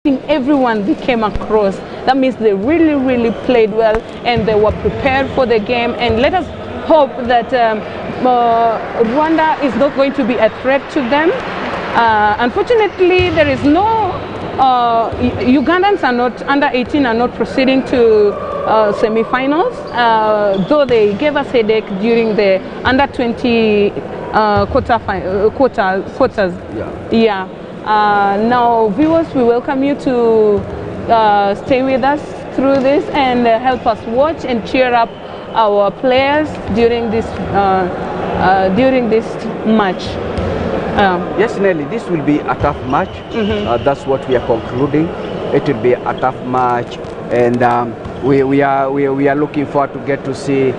everyone they came across. That means they really played well and they were prepared for the game. And let us hope that Rwanda is not going to be a threat to them. Unfortunately, there is no Ugandans are not under 18 are not proceeding to semi-finals, though they gave us headache during the under 20 quarters. Yeah. Now, viewers, we welcome you to stay with us through this and help us watch and cheer up our players during this match. Yes, Nelly, this will be a tough match. That's what we are concluding. It will be a tough match, and we are looking forward to get to see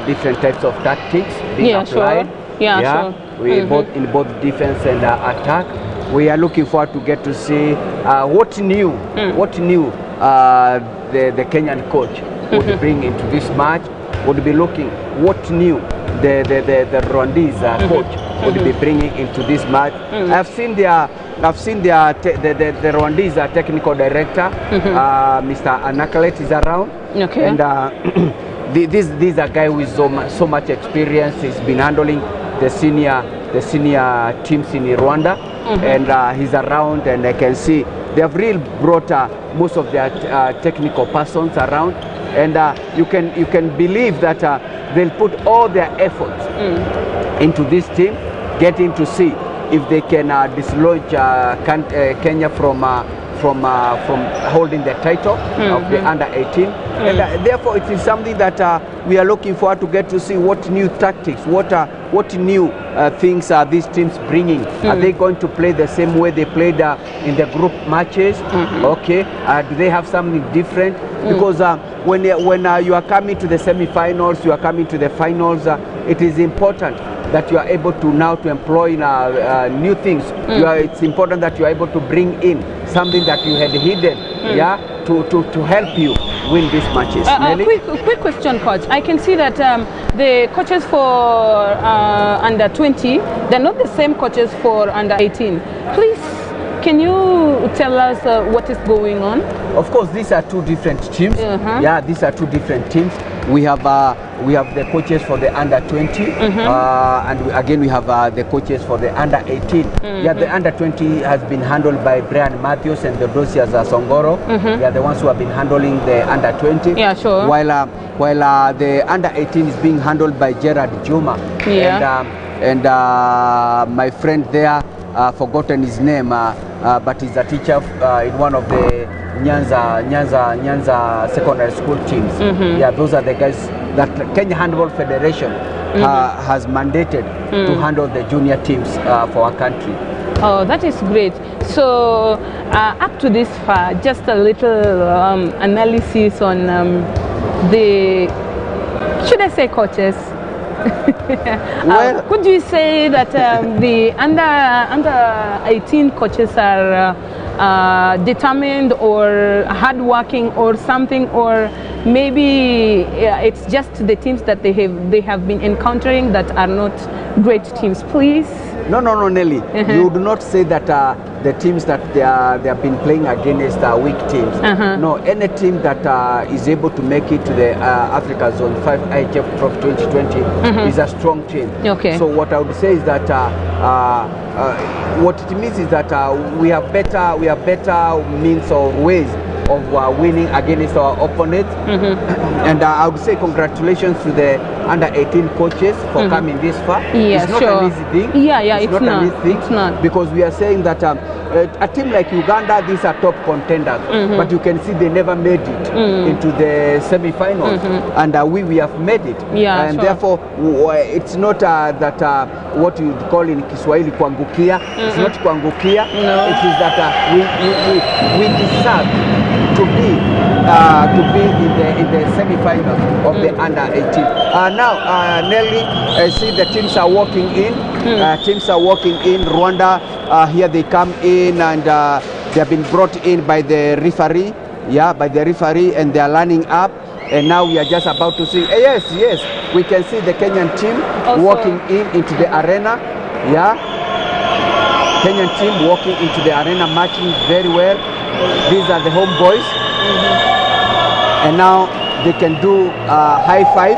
different types of tactics being applied. Sure. We both in both defense and attack. We are looking forward to get to see what new the Kenyan coach would bring into this match. Would be looking what new the Rwandese coach would be bringing into this match. I've seen the Rwandese technical director, Mr. Anakalet, is around, and this is a guy with so much experience. He's been handling the senior teams in Rwanda, and he's around, and I can see they have really brought most of their technical persons around, and you can believe that they'll put all their efforts into this team, getting to see if they can dislodge Kenya from holding the title of the under 18, and therefore it is something that we are looking forward to get to see what new tactics, what new things are these teams bringing. Are they going to play the same way they played in the group matches? Okay, do they have something different? Because when you are coming to the semi-finals, you are coming to the finals, it is important that you are able to now to employ new things. It's important that you are able to bring in something that you had hidden, to help you win these matches. Quick question, coach. I can see that the coaches for under 20, they're not the same coaches for under 18. Please, can you tell us what is going on? Of course, these are two different teams. Yeah, these are two different teams. We have the coaches for the under 20, and again we have the coaches for the under 18. Yeah, the under 20 has been handled by Brian Matthews and the Dosias Songoro. They are the ones who have been handling the under 20. Yeah, sure. While the under 18 is being handled by Gerard Juma. Yeah. And my friend there, forgotten his name, but he's a teacher in one of the Nyanza secondary school teams. Yeah, those are the guys that Kenya Handball Federation has mandated to handle the junior teams for our country. Oh, that is great. So up to this far, just a little analysis on the, should I say, coaches? Well, could you say that the under 18 coaches are determined or hardworking or something, or maybe it's just the teams that they have been encountering that are not great teams? Please. No, Nelly. You do not say that the teams that they have been playing against are weak teams. No, any team that is able to make it to the Africa Zone 5 IHF Trophy 2020 is a strong team. Okay. So what I would say is that what it means is that we have better means or ways of winning against our opponents. And I would say congratulations to the under 18 coaches for coming this far. Yeah, it's not an easy thing. It's not an easy thing. It's not. Because we are saying that a team like Uganda, these are top contenders, but you can see they never made it into the semi-finals, and we have made it. Yeah, and therefore it's not that what you would call in Kiswahili kuangukia. It's not kuangukia. No. It is that we deserve to be in the semi-finals of the under 18. Now, Nelly, I see the teams are walking in. Teams are walking in. Rwanda, here they come in, and they have been brought in by the referee. Yeah, by the referee, and they are lining up. And now we are just about to see. Yes, we can see the Kenyan team walking into the arena. Yeah, Kenyan team walking into the arena, marching very well. These are the home boys. And now they can do high five.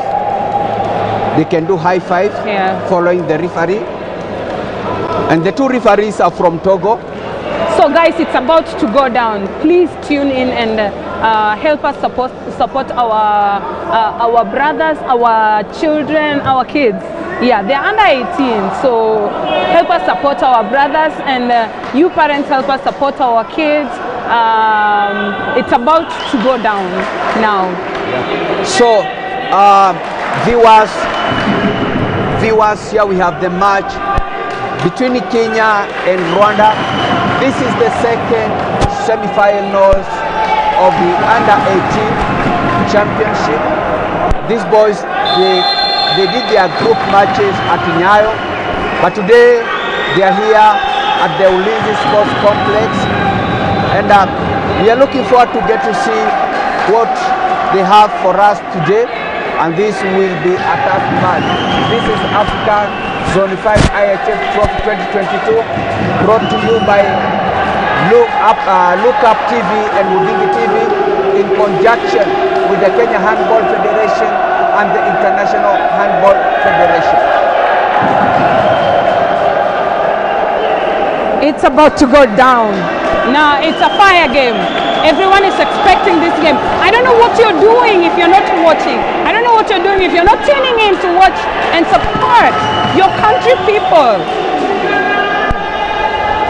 They can do high five following the referee. And the two referees are from Togo. So guys, it's about to go down. Please tune in and help us support our brothers, our children, our kids. Yeah, they're under 18, so help us support our brothers, and you parents help us support our kids. It's about to go down now. So viewers, here we have the match between Kenya and Rwanda. This is the second semi-finals of the under-18 championship. These boys, they did their group matches at Nyayo, but today they are here at the Ulinzi Sports Complex, and we are looking forward to get to see what they have for us today. And this will be a tough match. This is Africa Zone 5 IHF Trophy 2022, brought to you by Look Up TV and Mudingi TV in conjunction with the Kenya Handball Federation and the International Handball Federation. It's about to go down. Now it's a fire game. Everyone is expecting this game. I don't know what you're doing if you're not watching. I don't know what you're doing if you're not tuning in to watch and support your country people.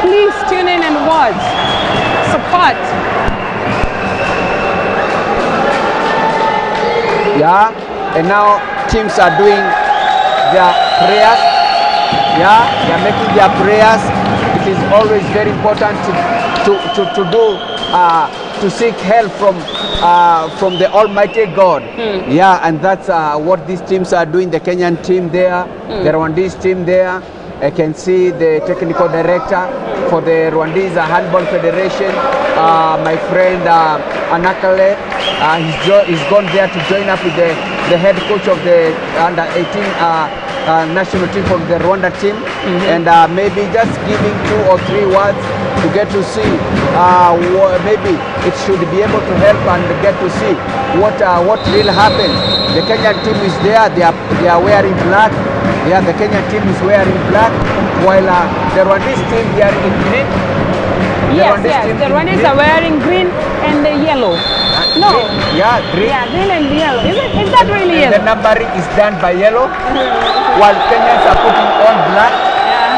Please tune in and watch. Support. Yeah, and now teams are doing their prayers. Yeah, they are making their prayers. It is always very important to seek help from the Almighty God. Yeah, and that's what these teams are doing. The Kenyan team there, the Rwandese team there. I can see the technical director for the Rwandese Handball Federation, my friend Anakale. He's gone there to join up with the head coach of the under-18 national team from the Rwanda team, and maybe just giving 2 or 3 words to get to see maybe it should be able to help and get to see what really happened. The Kenyan team is there. They are wearing black. Yeah, the Kenyan team is wearing black, while the Rwandese team, they are in green. The Rwandese are wearing green and yellow. No. Green. Yeah, green. Yeah, green and yellow. Is that really yellow? The numbering is done by yellow, while Kenyans are putting on black,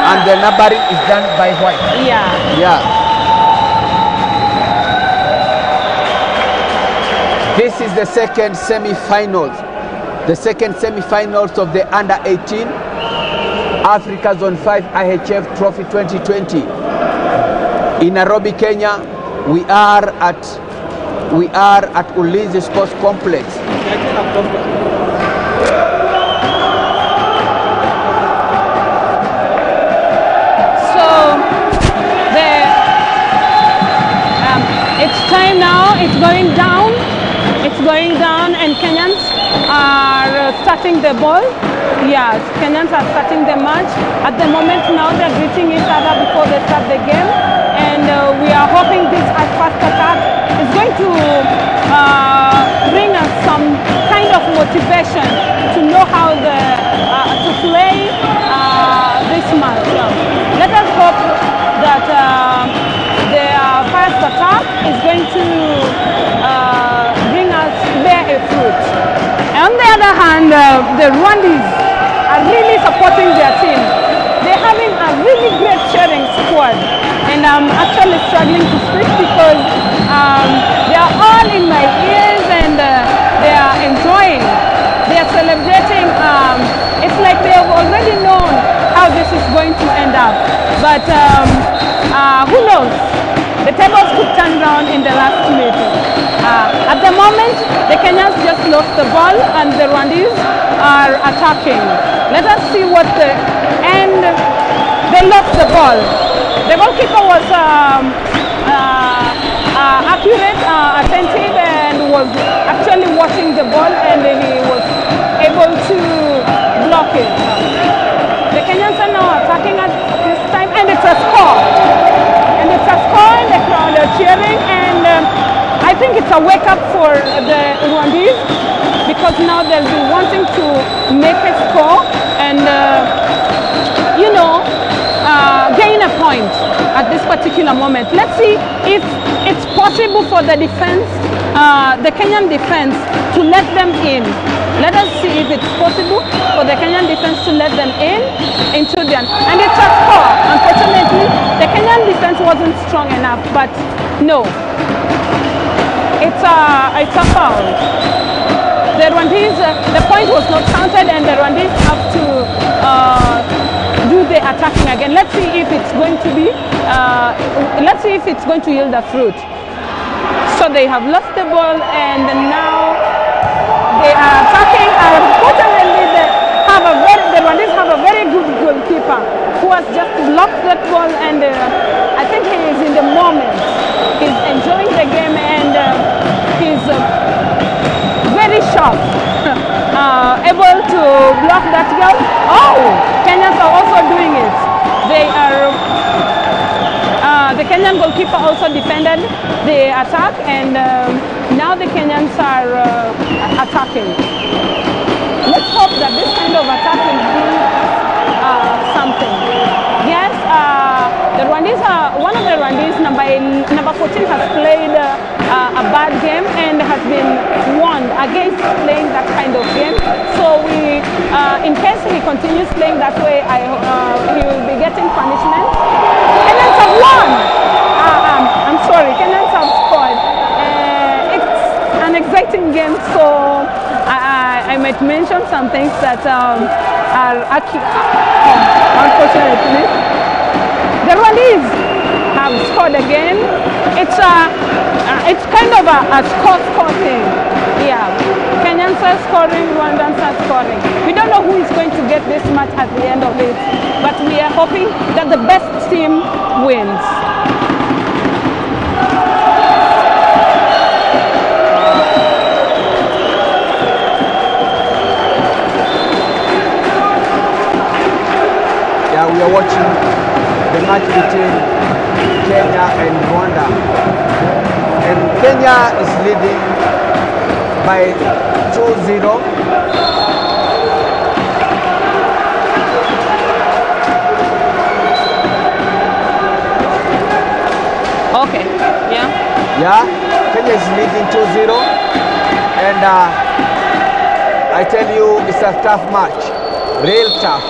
and the numbering is done by white. Yeah. Yeah. This is the second semi-finals. The second semi-finals of the under-18 Africa Zone 5 IHF Trophy 2020. In Nairobi, Kenya, we are at Ulinzi Sports Complex. It's time now. It's going down. It's going down, and Kenyans are starting the ball. Yes, Kenyans are starting the match. At the moment now, they're greeting each other before they start the game, and we are hoping this first attack is going to bring us some kind of motivation to know how to play this match. Let us hope that the first attack is going to bring us bear a fruit. On the other hand, the Rwandese are really supporting their team. They're having a really great sharing squad, and I'm actually struggling to speak because they are all in my ears, and they are enjoying. They are celebrating. It's like they have already known how this is going to end up, but who knows? The tables could turn around in the last meeting. At the moment, the Kenyans just lost the ball and the Rwandese are attacking. Let us see what the end. They lost the ball. The goalkeeper was accurate, attentive, and was actually watching the ball, and he was able to block it. The Kenyans are now attacking at this time, and it's a score. And it's a score, and the crowd cheering, and I think it's a wake up for the Rwandese, because now they'll be wanting to make a score and you know, gain a point at this particular moment. Let's see if it's possible for the defense, the Kenyan defense, to let them in. Let us see if it's possible for the Kenyan defense to let them in into them. And it's a score. Unfortunately, the Kenyan defense wasn't strong enough, but no. It's a foul. The Rwandese, the point was not counted, and the Rwandese have to do the attacking again. Let's see if it's going to be, let's see if it's going to yield a fruit. So they have lost the ball, and now they are attacking. Unfortunately, the Rwandese have a very good goalkeeper who has just blocked that ball, and I think he is in the moment. He's enjoying the game, and he's very sharp, able to block that goal. Oh, Kenyans are also doing it. They are, the Kenyan goalkeeper also defended the attack, and now the Kenyans are attacking. Let's hope that this kind of attack will bring something. Yes, the Rwandese, one of the Rwandese, number 14, has played a bad game and has been warned against playing that kind of game. So we, in case he continues playing that way, he will be getting punishment. Kenyans have won. I'm sorry, Kenyans have scored. It's an exciting game, so I might mention some things that are accurate. Unfortunately, the Rwandese have scored again. It's kind of a score thing. Yeah, Kenyans are scoring, Rwandans are scoring. We don't know who is going to get this match at the end of it, but we are hoping that the best team wins. We are watching the match between Kenya and Rwanda, and Kenya is leading by 2-0. Okay, yeah. Yeah, Kenya is leading 2-0, and I tell you, it's a tough match, real tough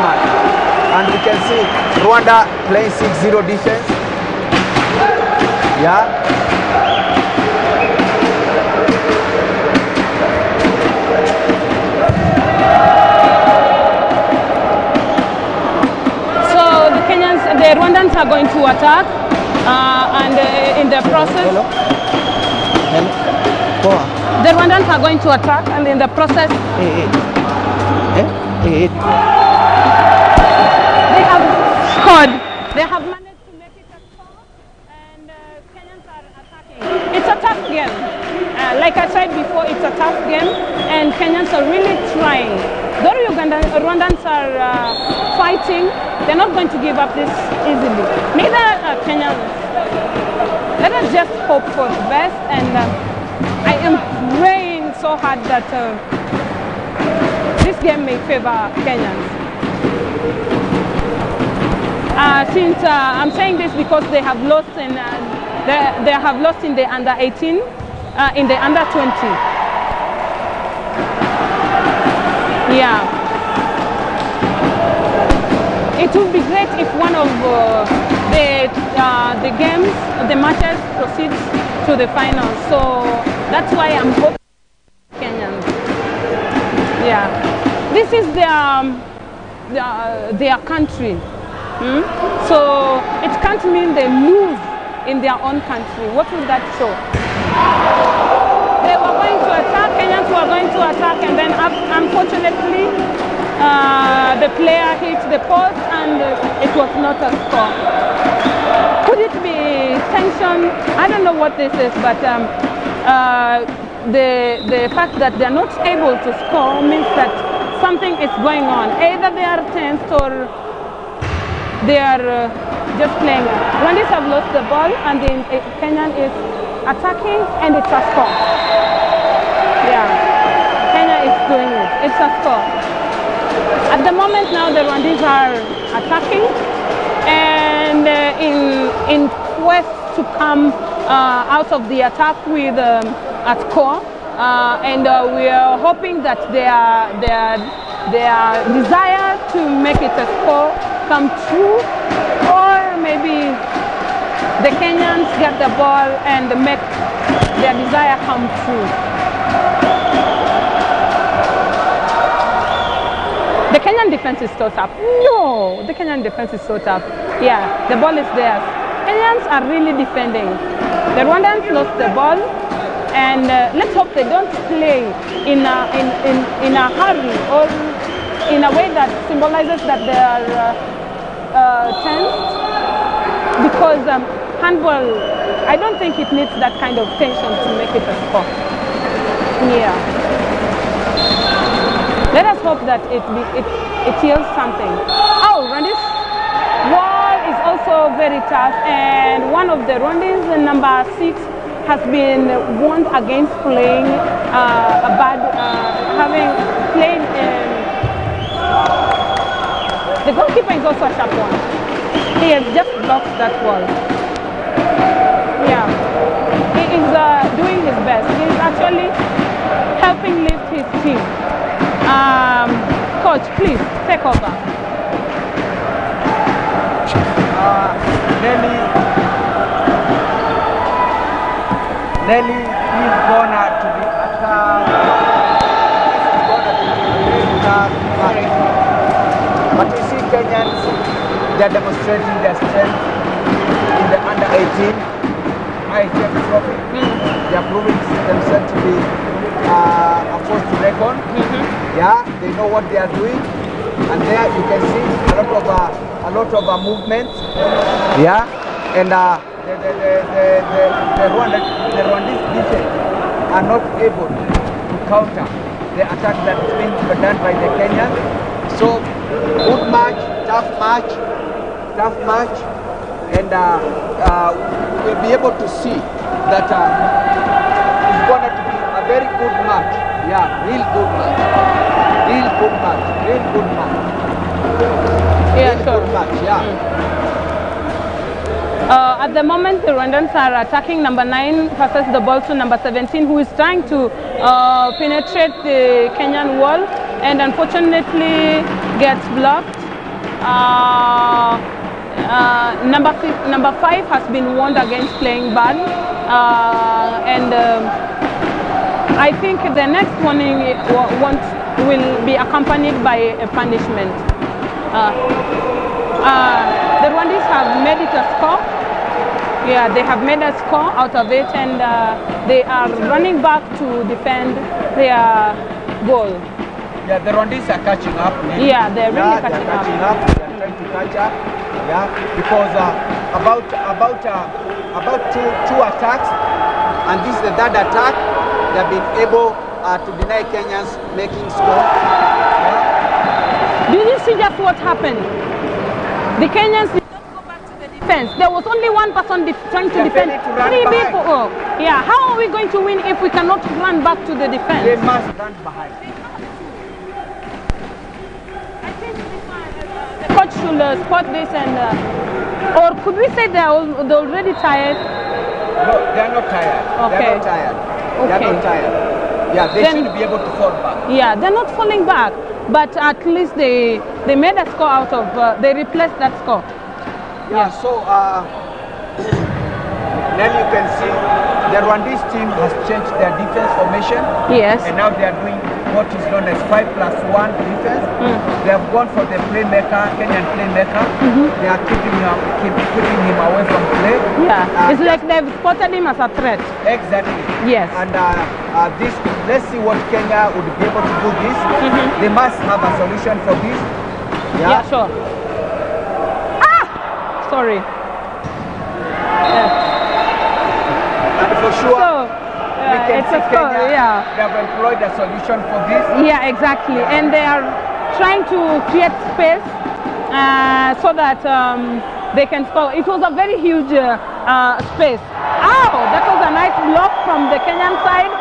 match. And we can see Rwanda playing 6-0 defense. Yeah. So the Rwandans are going to attack, and in the process, the Rwandans are going to attack, and in the process, they have managed to make it a score, and Kenyans are attacking. It's a tough game. Like I said before, it's a tough game, and Kenyans are really trying. Though Rwandans are fighting, they're not going to give up this easily. Neither are Kenyans. Let us just hope for the best, and I am praying so hard that this game may favor Kenyans. Since I'm saying this because they have lost in they have lost in the under 18, in the under 20. Yeah, it would be great if one of the games, the matches, proceeds to the finals. So that's why I'm hoping Kenyans. Yeah, this is their country. So it can't mean they lose in their own country. What will that show? They were going to attack, Kenyans were going to attack, and then unfortunately the player hit the post, and it was not a score. Could it be tension? I don't know what this is, but the fact that they're not able to score means that something is going on. Either they are tensed or they are just playing. Rwandans have lost the ball, and then Kenyan is attacking, and it's a score. Yeah, Kenya is doing it. It's a score. At the moment now, the Rwandans are attacking, and in quest to come out of the attack with a score, and we are hoping that their desire to make it a score come true, or maybe the Kenyans get the ball and make their desire come true. The Kenyan defense is so tough. No, the Kenyan defense is so tough. Yeah, the ball is theirs. Kenyans are really defending. The Rwandans lost the ball, and let's hope they don't play in a hurry or in a way that symbolizes that they are tense. Because handball, I don't think it needs that kind of tension to make it a score. Yeah. Let us hope that it yields something. Oh, Rwandans wall is also very tough, and one of the Rwandans, number 6, has been warned against playing having played. The goalkeeper is also a sharp one. He has just blocked that wall. Yeah, he is doing his best. He is actually helping lift his team. Coach, please take over. Nelly is gonna to be attacked. But you see, Kenyans, they are demonstrating their strength in the under 18 IHF trophy. They are proving themselves to be a force to reckon. Yeah, they know what they are doing, and there you can see a lot of movement. Yeah, and the Rwandese defense are not able to counter the attack that is being done by the Kenyans. So good match, tough match, and we'll be able to see that it's going to be a very good match. Yeah, real good match. Yeah, sure. Good match, yeah. At the moment, the Rwandans are attacking. Number 9 passes the ball to number 17, who is trying to penetrate the Kenyan wall, and unfortunately gets blocked. Number 5 has been warned against playing bad, and I think the next warning will be accompanied by a punishment. The Rwandans have made it a score. Yeah, they have made a score out of it, and they are running back to defend their goal. Yeah, the Rwandans are catching up. Maybe. Yeah, they're really catching up. They're trying to catch up. Yeah, because about two attacks, and this is the third attack. They have been able to deny Kenyans making score. Yeah. Did you see just what happened? The Kenyans did not go back to the defense. There was only one person trying to defend 3 people. Oh, yeah. How are we going to win if we cannot run back to the defense? They must run behind. I think the coach should spot this, and or could we say they're already tired? No, they are not tired. Okay. They are not tired. Okay. They are not tired. Yeah, they should be able to fall back. Yeah, they're not falling back, but at least they made a score out of, they replaced that score. Yeah, so then you can see the Rwandese team has changed their defense formation. Yes. And now they are doing what is known as 5+1 defense. They have gone for the playmaker, Kenyan playmaker. They are keeping him away from play. Yeah, it's like they've spotted him as a threat. Exactly. Yes. And let's see what Kenya would be able to do this. They must have a solution for this. Yeah, sure. Sorry. Yeah. And for sure, we can it's see a score, Kenya, yeah. they have employed a solution for this. Yeah, exactly. And they are trying to create space so that they can score. It was a very huge space. Oh, that was a nice block from the Kenyan side.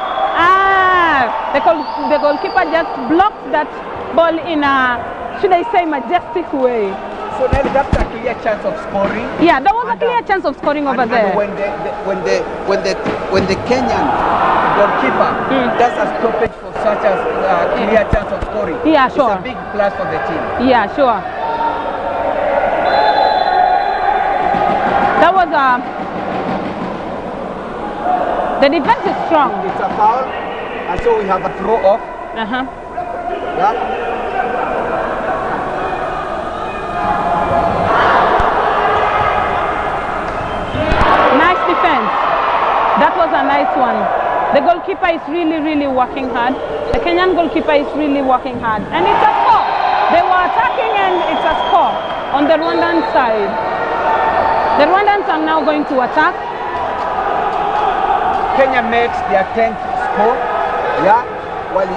The goalkeeper just blocked that ball in a, should I say, majestic way. So then that's a clear chance of scoring. Yeah, there was a clear chance of scoring over there. When the Kenyan goalkeeper does a stoppage for such a clear chance of scoring, yeah, sure, it's a big plus for the team. Yeah, sure. That was the defense is strong. It's a foul, and so we have a throw off. Yeah. That was a nice one. The goalkeeper is really working hard. The Kenyan goalkeeper is really working hard. And it's a score. They were attacking and it's a score on the Rwandan side. The Rwandans are now going to attack. Kenya makes their 10th score. Yeah. While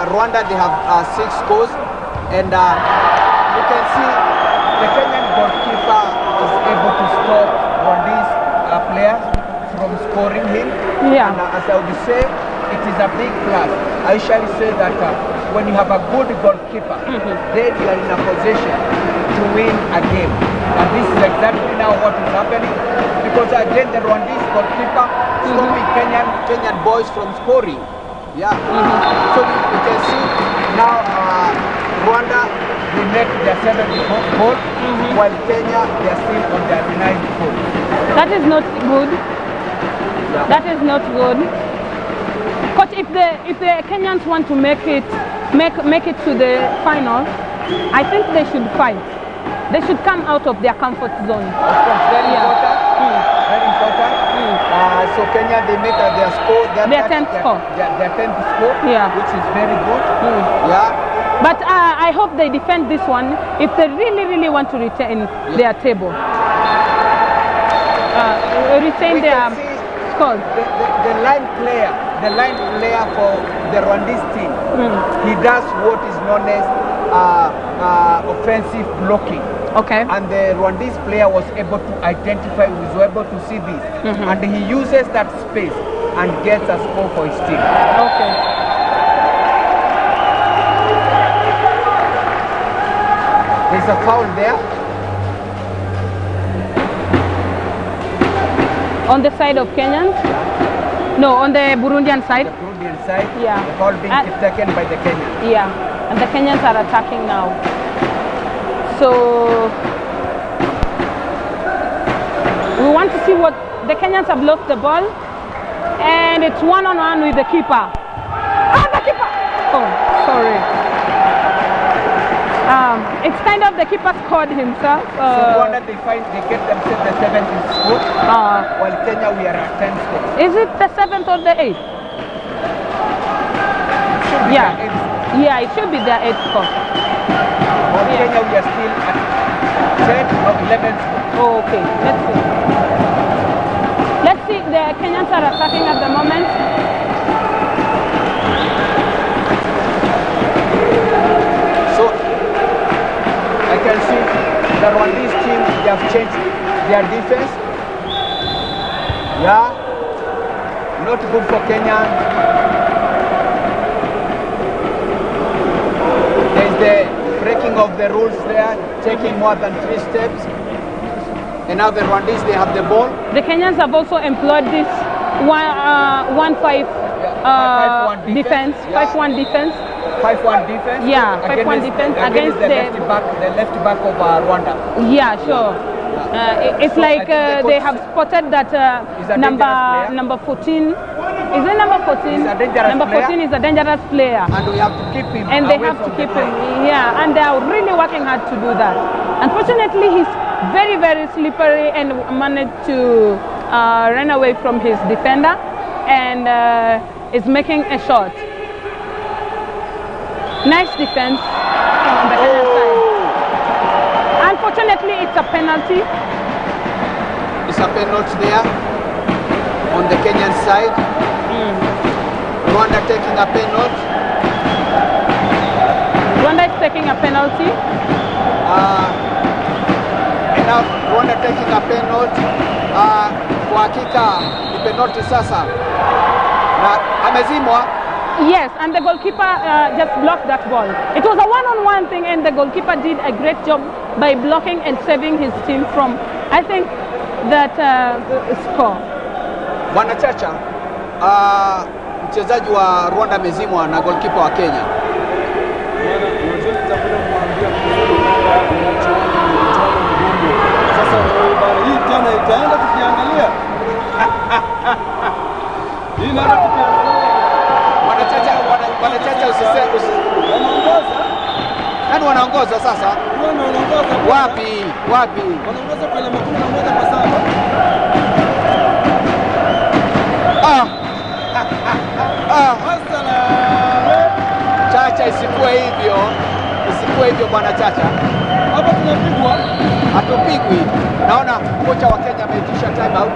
Rwanda, they have 6 scores. And you can see the Kenyan goalkeeper is able to stop Rwandese players from scoring him. Yeah. And as I would say, it is a big plus. I usually say that when you have a good goalkeeper, then you are in a position to win a game. And this is exactly now what is happening, because again the Rwandese goalkeeper stopping Kenyan boys from scoring. Yeah. So we can see now Rwanda, they make their 7th goal, while Kenya, they are still on their 9th goal. That is not good. Yeah. That is not good. Coach, if the Kenyans want to make it to the final, I think they should fight. They should come out of their comfort zone. Of course, very important. Very important. So Kenya, they make their score. Their 10th score. Their 10th score. Yeah. Which is very good. Yeah. But I hope they defend this one if they really want to retain their table. Retain their scores. The line player for the Rwandese team, he does what is known as offensive blocking. Okay. And the Rwandese player was able to identify, was able to see this, and he uses that space and gets a score for his team. Okay. There's a foul there. On the side of Kenyans? No, on the Burundian side. The Burundian side. Yeah. The ball being taken by the Kenyans. Yeah, and the Kenyans are attacking now. So we want to see what the Kenyans have lost the ball, and it's 1-on-1 with the keeper. The keeper! Oh, sorry. It's kind of the keeper scored himself. So Rwanda, they get themselves the 7th score, while Kenya, we are at 10th score. Is it the 7th or the 8th? Yeah. Yeah, it should be the 8th score. While Kenya, we are still at 10th or 11th score. Oh, okay, let's see. Let's see, the Kenyans are attacking at the moment. So I can see the Rwandese team, they have changed their defense. Yeah, not good for Kenya. There's the breaking of the rules there, taking more than 3 steps. And now the Rwandese, they have the ball. The Kenyans have also employed this 1-5 defense, 5-1 defense. 5-1 defense. Yeah, 5-1 defense against the left back of Rwanda. Yeah, sure. It's so like they have spotted that number 14. Is it number 14? Number 14 is a dangerous player. And we have to keep him. And they have to keep him. Yeah, and they are really working hard to do that. Unfortunately, he's very slippery and managed to run away from his defender and is making a shot. Nice defense from the Kenyan side. Unfortunately, it's a penalty. It's a penalty there on the Kenyan side. Rwanda taking a penalty. Rwanda is taking a penalty. And now Rwanda taking a penalty. Kwa hakika ni penalty sasa. Na amezimwa. Yes, and the goalkeeper just blocked that ball. It was a one-on-one thing, and the goalkeeper did a great job by blocking and saving his team from, I think, that score. Bwana Chacha, mchezaji wa Rwanda amezimwa na goalkeeper wa Kenya. Sasa hii tena itaenda tukiangalia. Hii ndio tukiangalia. Bwana Chacha wanaongoza. Nani wanaongoza sasa? Wanaongoza wapi? Wanaongoza kwenye 11-7. Chacha, isikuwe hivyo bwana Chacha. Hapa tunapigwa. Hatupigwi. Naona kocha wa Kenya ameitisha time out.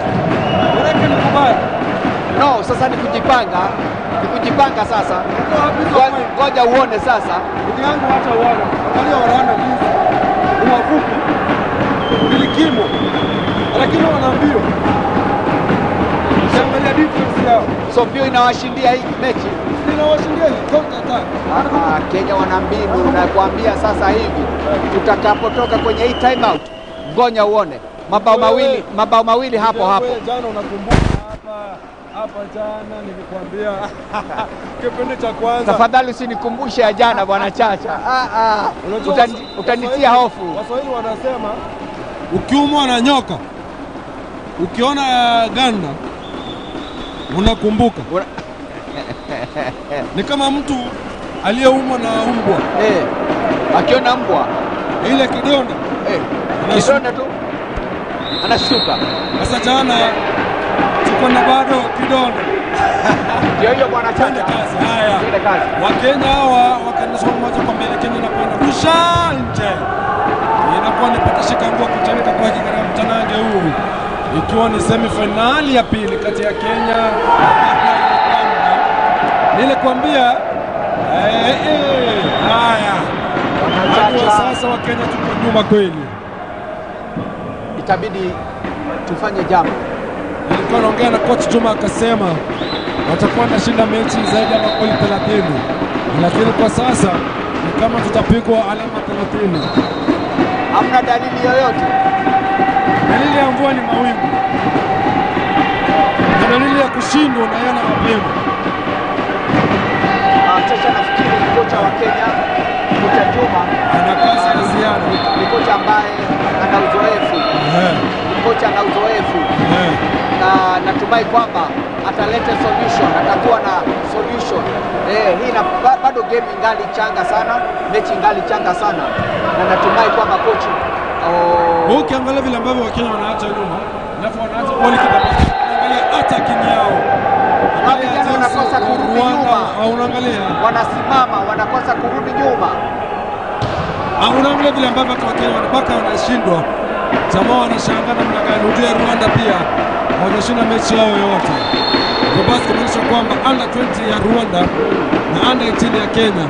Unaweka ni kubaya. No, sasa ni kujipanga sasa. Ngoja uone sasa. Yangu hata uone. Angalia Rwanda hizi. Ni wafupi. Bilikimo. Lakini wanaambia. Angalia defense yao. So mbio inawashindia hii mechi. Inawashindia hii counter attack. Kenya wana mbinu, nakwambia sasa hivi tutakapotoka kwenye hii time out. Ngoja uone. Mabao mawili hapo. Jana unakumbuka hapa jana nilikwambia kipindi cha kwanza. Tafadhali usinikumbushe ya jana bwana Chacha. Utanitia hofu. Waswahili wanasema ukiumwa na nyoka, ukiona ganda unakumbuka. Ni kama mtu aliyeumwa na mbwa. Akiona mbwa ile kidonda. Kidonda tu anashuka. Sasa jana tuko na bado kidonda. Ndio hiyo bwana Chacha. Haya. Wakenya hawa wakanisoma moja kwa mbele, Kenya inakwenda kusha nje. Inakuwa ni patashika nguo kuchanika kwa katika mtanange huu. Ikiwa ni semi-finali ya pili kati ya Kenya na Rwanda. Nilikwambia haya. Sasa wa Kenya tuko nyuma kweli. Itabidi tufanye jambo. Nilikuwa naongea na coach Juma akasema watakuwa na shinda mechi zaidi ya magoli 30. Lakini kwa sasa ni kama tutapigwa alama 30. Hamna dalili yoyote. Dalili ya mvua ni mawingu. Na dalili ya kushindwa na yana mapema. Chacha, nafikiri kocha wa Kenya, kocha Juma ana kazi ya ziada. Ni kocha ambaye ana uzoefu. Kocha ana uzoefu. Na natumai kwamba ataleta solution, atakuwa na solution. Hii bado game ingali changa sana, mechi ingali changa sana. Na natumai kwamba kocha ukiangalia vile ambavyo Wakenya wanaacha nyuma, alafu wanaacha boli kidogo. Angalia attacking yao. Vijana wanakosa kurudi nyuma. Unaangalia wanasimama, wanakosa kurudi nyuma. Unaangalia vile ambavyo Wakenya wanabaka wanashindwa. Jamaa wanashangaa namna gani. Ujue Rwanda pia hawajashinda mechi yao yote. Kwa basi kumaanisha kwamba under 20 ya Rwanda na under 18 ya Kenya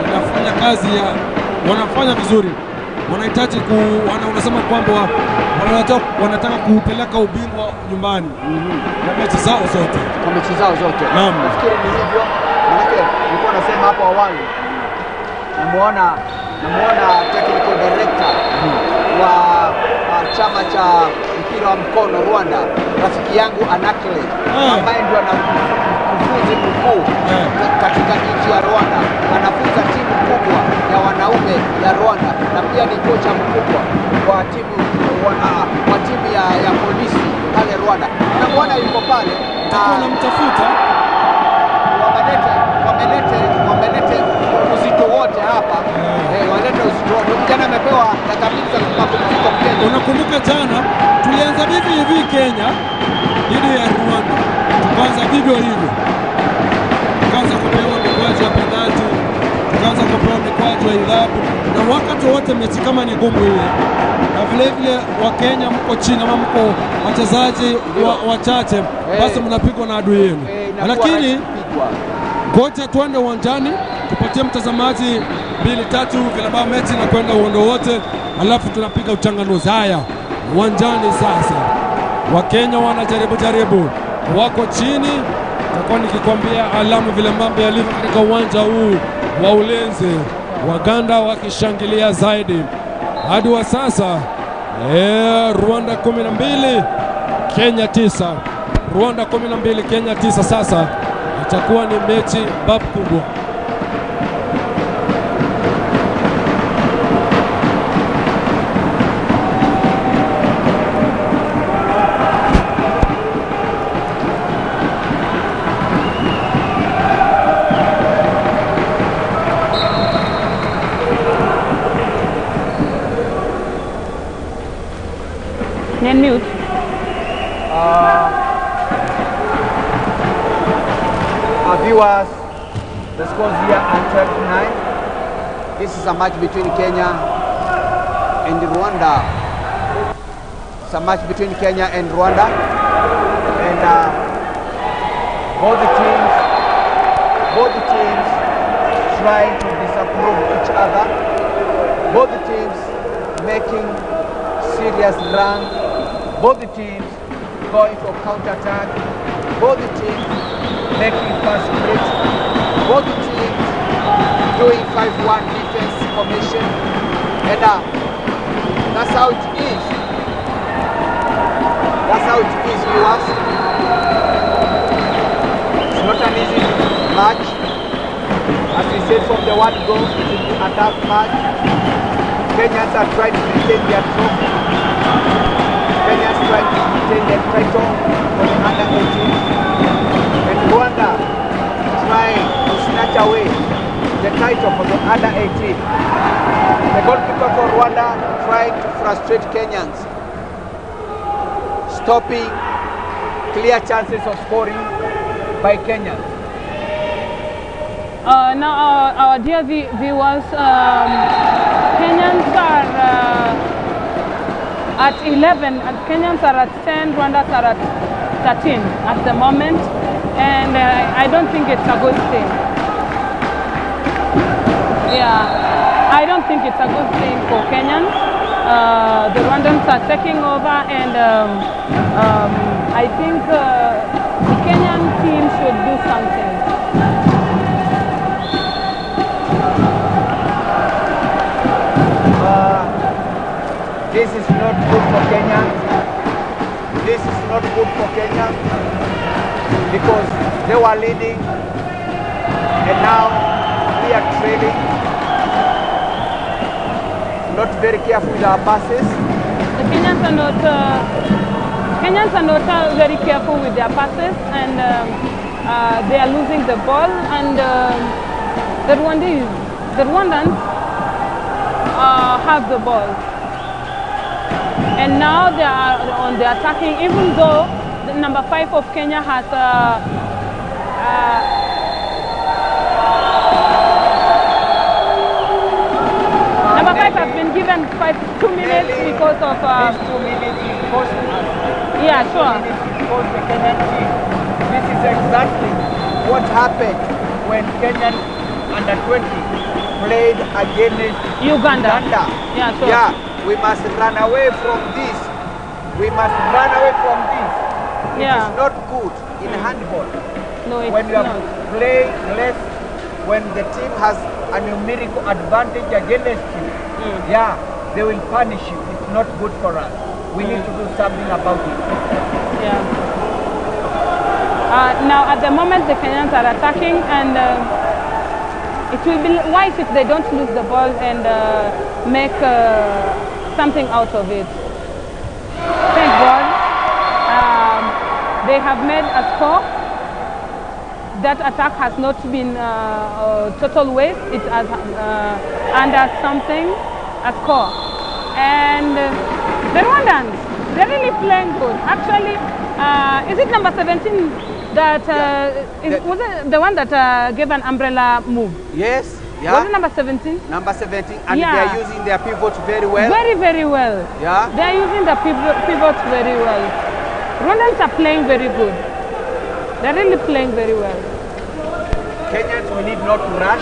wanafanya kazi wanafanya vizuri. Wanahitaji wanasema kwamba wanataka kupeleka ubingwa nyumbani. Kwa mechi zao zote. Nafikiri ni hivyo. Manake nilikuwa nasema hapo awali. Namuona technical director wa chama cha mpira wa mkono Rwanda, rafiki yangu Anakle, ambaye ndio anafunzi mkuu katika nchi ya Rwanda. Anafunza timu kubwa ya wanaume ya Rwanda na pia ni kocha mkubwa wa timu ya polisi pale Rwanda. Na bwana yuko pale na wanamtafuta. Wamelete uzito wote hapa. Walete uzito wote. Jana amepewa dakika mbili za mapumziko mchezo. Unakumbuka jana tulianza hivi Kenya dhidi ya Rwanda. Tukaanza vivyo hivyo. Tukaanza kupewa mikwaji ya penalti, tukaanza kupewa mikwaji ya adhabu, na wakati wote mechi kama ni ngumu ile. Na vile wa Kenya mko chini ama mko wachezaji wachache, basi mnapigwa na adui yenu. Lakini ngoja tuende uwanjani tupatie mtazamaji 2-3 vile ambavyo mechi inakwenda uondo wote, alafu tunapiga uchanganuzi. Haya. uwanjani sasa. Wakenya wanajaribu, wako chini. Takuwa nikikwambia alamu vile mambo yalivyo katika uwanja huu wa Ulinzi. Waganda wakishangilia zaidi. Hadi wa sasa Rwanda 12 Kenya 9. Rwanda 12 Kenya 9. Sasa itakuwa ni mechi bab kubwa. Mute. Our viewers, the scores here are 12-9. This is a match between Kenya and Rwanda. It's a match between Kenya and Rwanda, and both the teams trying to disapprove each other. Both the teams making serious run. Both the teams going for counter-attack. Both the teams making fast breaks. Both the teams doing 5-1 defense formation. And that's how it is. That's how it is, viewers. It's not an easy match. As we said from the word go, it will be a tough match. Kenyans are trying to retain their trophy. Kenyans trying to retain their title for the under-18. And Rwanda trying to snatch away the title for the under-18. The goalkeeper for Rwanda trying to frustrate Kenyans, stopping clear chances of scoring by Kenyans. Now, our dear viewers, Kenyans are at 11, Kenyans are at 10, Rwandans are at 13 at the moment, and I don't think it's a good thing. Yeah, I don't think it's a good thing for Kenyans. The Rwandans are taking over, and I think the Kenyan team should do something. This is not good for Kenyans. This is not good for Kenyans because they were leading and now we are trailing. Not very careful with our passes. The Kenyans are not very careful with their passes, and they are losing the ball. And the Rwandans have the ball. And now they are on the attacking, even though the number 5 of Kenya has number 5 has been given 2 minutes because of these 2 minutes is costing us. Yeah, sure. 2 minutes is cost the Kenyan team. This is exactly what happened when Kenyan under-20 played against Uganda. Yeah, sure. Yeah. We must run away from this. We must run away from this. It is not good in handball. No, it's when you not. are playing less, when the team has a numerical advantage against you, yeah, they will punish you. It's not good for us. We need to do something about it. Yeah. Now, at the moment, the Kenyans are attacking, and it will be wise if they don't lose the ball and make something out of it. Thank God. They have made a score. That attack has not been total waste. It has under something, a score. And the Rwandans, they're really playing good. Actually, is it number 17 that, was it the one that gave an umbrella move? Yes. Yeah. Was it number 17? Number 17, and they are using their pivots very well. Very, very well. Yeah. They are using the pivots very well. Rwandans are playing very good. They're really playing very well. Kenyans, we need not to rush.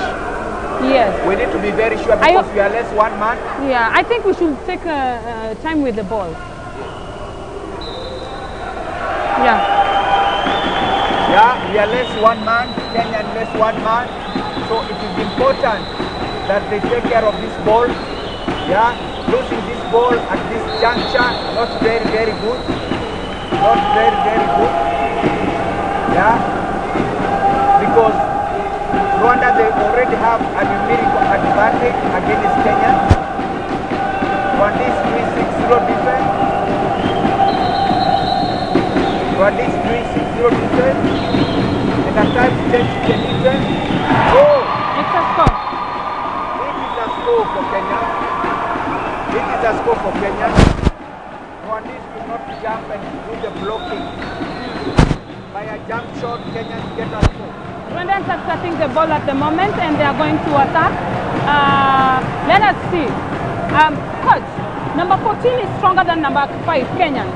Yes. We need to be very sure because we are less one man. Yeah, I think we should take time with the ball. Yeah. Yeah, we are less one man, Kenya less one man. So it is important that they take care of this ball. Yeah, losing this ball at this juncture, not very, very good. Not very, very good. Yeah, because Rwanda, they already have a numerical advantage against Kenya. Rwanda's 3-6-0 defense. Rwanda's 3-6-0 defense. And at times change the defense. Oh! It's a score. It is a score for Kenya. It is a score for Kenya. Rwandese do not jump and do the blocking. By a jump shot, Kenyans get a score. Rwandans are starting the ball at the moment and they are going to attack. Let us see. Coach, number 14 is stronger than number 5, Kenyan.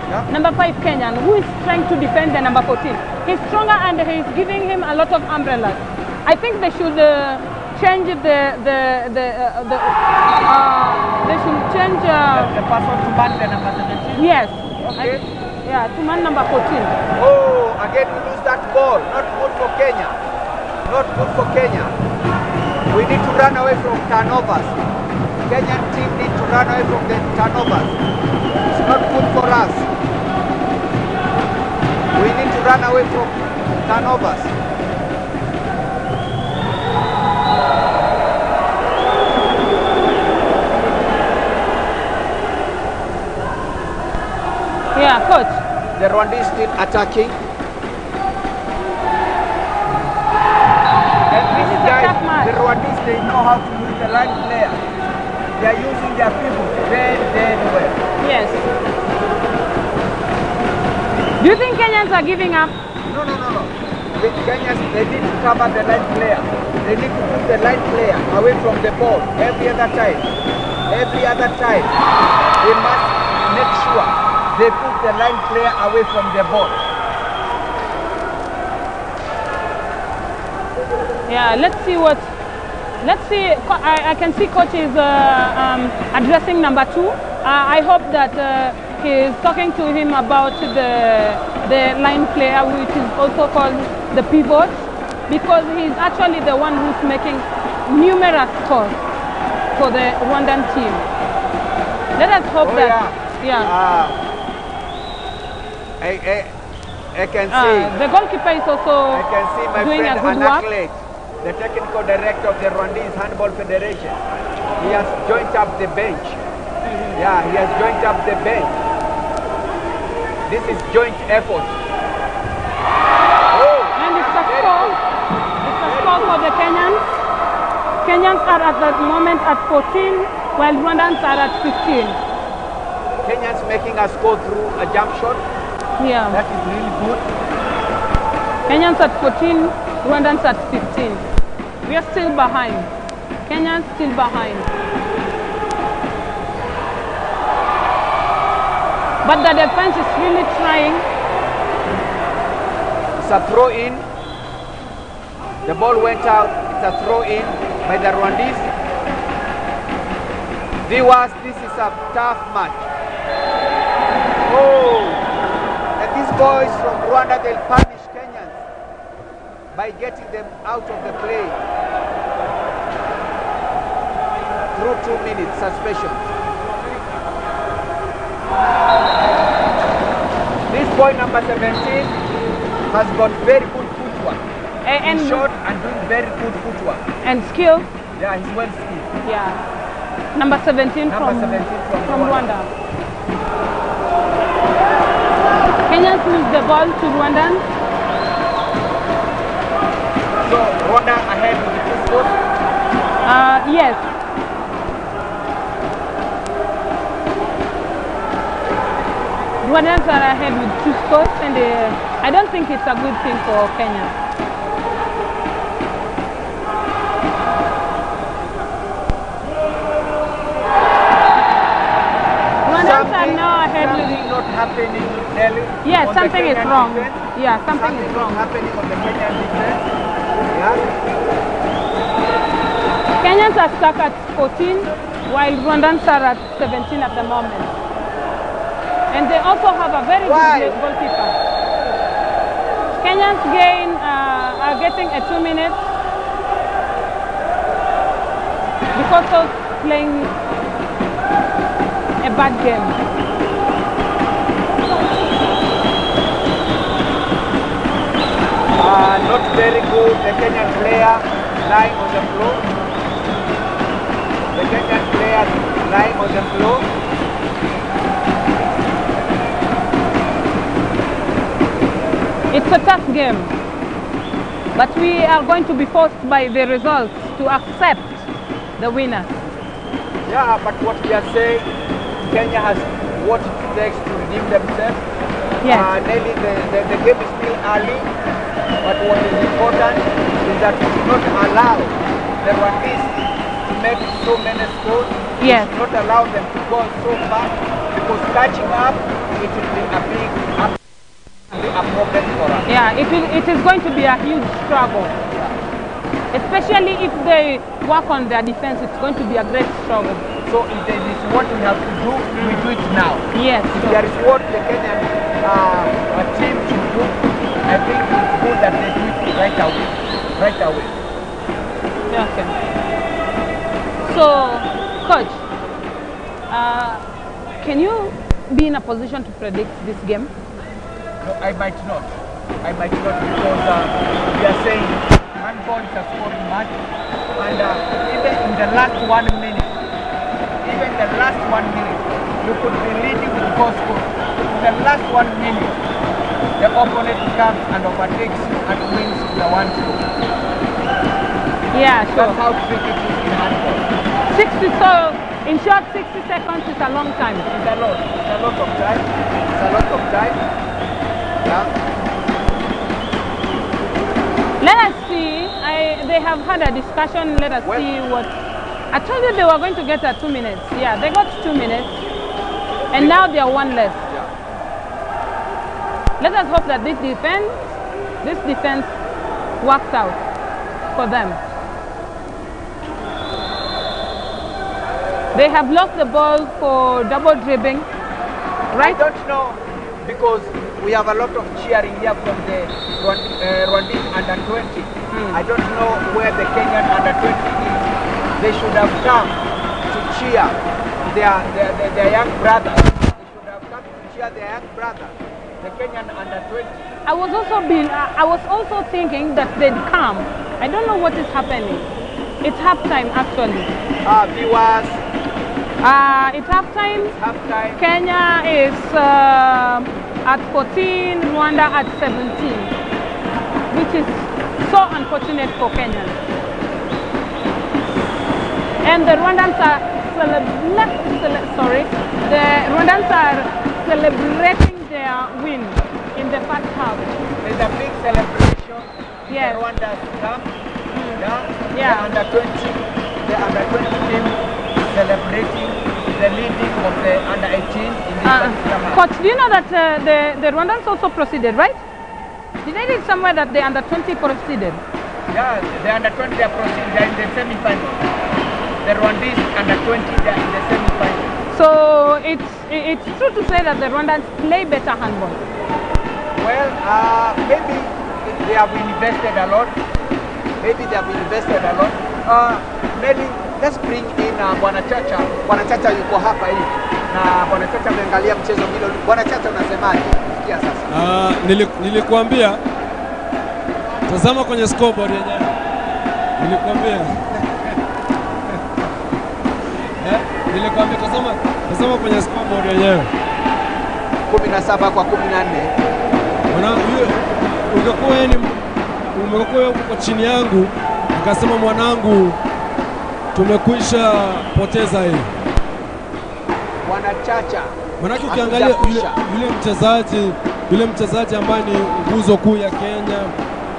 Yeah. Number 5, Kenyan, who is trying to defend the number 14. He's stronger and he's giving him a lot of umbrellas. I think they should change they should change The person to man the number 17? yes. Okay. Yeah, to man number 14. Oh, again we lose that ball. Not good for Kenya. Not good for Kenya. We need to run away from turnovers. Kenyan team need to run away from the turnovers. It's not good for us. We need to run away from turnovers. Yeah, coach. The Rwandese still attacking. And these It's a guys, tough match. the Rwandese, they know how to use the line player. They are using their people very, very well. Yes. Do you think Kenyans are giving up? No. The Kenyans, they need to cover the line player. They need to put the line player away from the ball every other time. Every other time. They must make sure they put the line player away from the ball. Yeah, let's see. I can see coach is addressing number 2. I hope that he is talking to him about the line player, which is also called the pivot, because he's actually the one who's making numerous scores for the Rwandan team. Let us hope I can see. The goalkeeper is also I can see my doing friend a good work. Anaklek, the technical director of the Rwandese Handball Federation. He has joined up the bench. Yeah, he has joined up the bench. This is joint effort. Oh, And it's a score. It's a score for the Kenyans. Kenyans are at the moment at 14, while Rwandans are at 15. Kenyans making a score through a jump shot. Yeah. That is really good. Kenyans at 14, Rwandans at 15. We are still behind. Kenyans still behind. But the defense is really trying. It's a throw in. The ball went out. It's a throw in by the Rwandese. Viewers, this is a tough match. Oh, and these boys from Rwanda, they'll punish Kenyans by getting them out of the play through 2 minutes suspension. This boy number 17 has got very good footwork. And He's short and doing very good footwork. And skill. Yeah, he's well skilled. Yeah. Number 17 Number from 17 from Rwanda. Kenyans lose the ball to Rwandans. So Rwanda ahead with the 2 scores. Yes. Rwandans are ahead with 2 scores, and I don't think it's a good thing for Kenya. Rwandans are now ahead with. Something not happening, Nelly. Yeah, on something the is Kenyan wrong. defense. Yeah, something is Something wrong. not happening on the Kenyan defense. Yeah. Kenyans are stuck at 14, while Rwandans are at 17 at the moment. And they also have a very Why? good goalkeeper. Kenyans are getting a 2 minutes because of playing a bad game. Not very good. The Kenyan player lying on the floor. The Kenyan player lying on the floor. It's a tough game, but we are going to be forced by the results to accept the winner. Yeah, but what we are saying, Kenya has what it takes to redeem themselves. Yes. Nelly, the game is still early, but what is important is that we should not allow the Rwandese to make so many scores. Yes. We should not allow them to go so far, because catching up, it will be a problem for us. Yeah, it is going to be a huge struggle. Especially if they work on their defense, it's going to be a great struggle. So if there is what we have to do, we do it now. Yes. If there is what the Kenyan team should do, I think it's good that they do it right away. Right away. Okay. So, Coach, can you be in a position to predict this game? No, I might not. I might not, because we are saying handball is a scoring match, and even in the last 1 minute, you could be leading with goal score. In the last 1 minute, the opponent comes and overtakes you and wins the 1-2. Yeah, sure. That's how tricky it is in handball. 60, so in short, 60 seconds is a long time. It's a lot. It's a lot of time. It's a lot of time. Yeah. Let us see. They have had a discussion. Let us see what. I told you they were going to get a 2 minutes. Yeah, they got 2 minutes, and now they are one less. Yeah. Let us hope that this defense works out for them. They have lost the ball for double dribbling, right? I don't know, because we have a lot of cheering here from the Rwandese under 20. I don't know where the Kenyan under 20 is. They should have come to cheer their young brother. They should have come to cheer their young brother, the Kenyan under 20. I was also thinking that they'd come. I don't know what is happening. It's halftime actually. Viewers. It's halftime. Halftime. Kenya is at 14, Rwanda at 17, which is so unfortunate for Kenyans. And the Rwandans are celebrating their win in the first half. There's a big celebration. Yes. The Rwanda's come. Yeah. The under 20 team celebrating the leading of the under 18 in the Coach, do you know that the Rwandans also proceeded, right? Did I read somewhere that the under 20 proceeded? Yeah, the under 20 they are proceeding. They are in the semi-final. The Rwandese under 20 they are in the semi-final. So it's true to say that the Rwandans play better handball. Well, maybe they have invested a lot. Maybe let's bring in Bwana Chacha. Bwana Chacha yuko hapa hivi. Na Bwana Chacha ameangalia mchezo hilo. Bwana Chacha unasemaje? Sikia sasa. Nilikuambia tazama kwenye scoreboard yenyewe. Nilikuambia tazama kwenye scoreboard yenyewe. 17 kwa 14. Umekuwa huko chini yangu, nikasema mwanangu, tumekwisha poteza hii. Bwana Chacha. Manake ukiangalia yule mchezaji ambaye ni nguzo kuu ya Kenya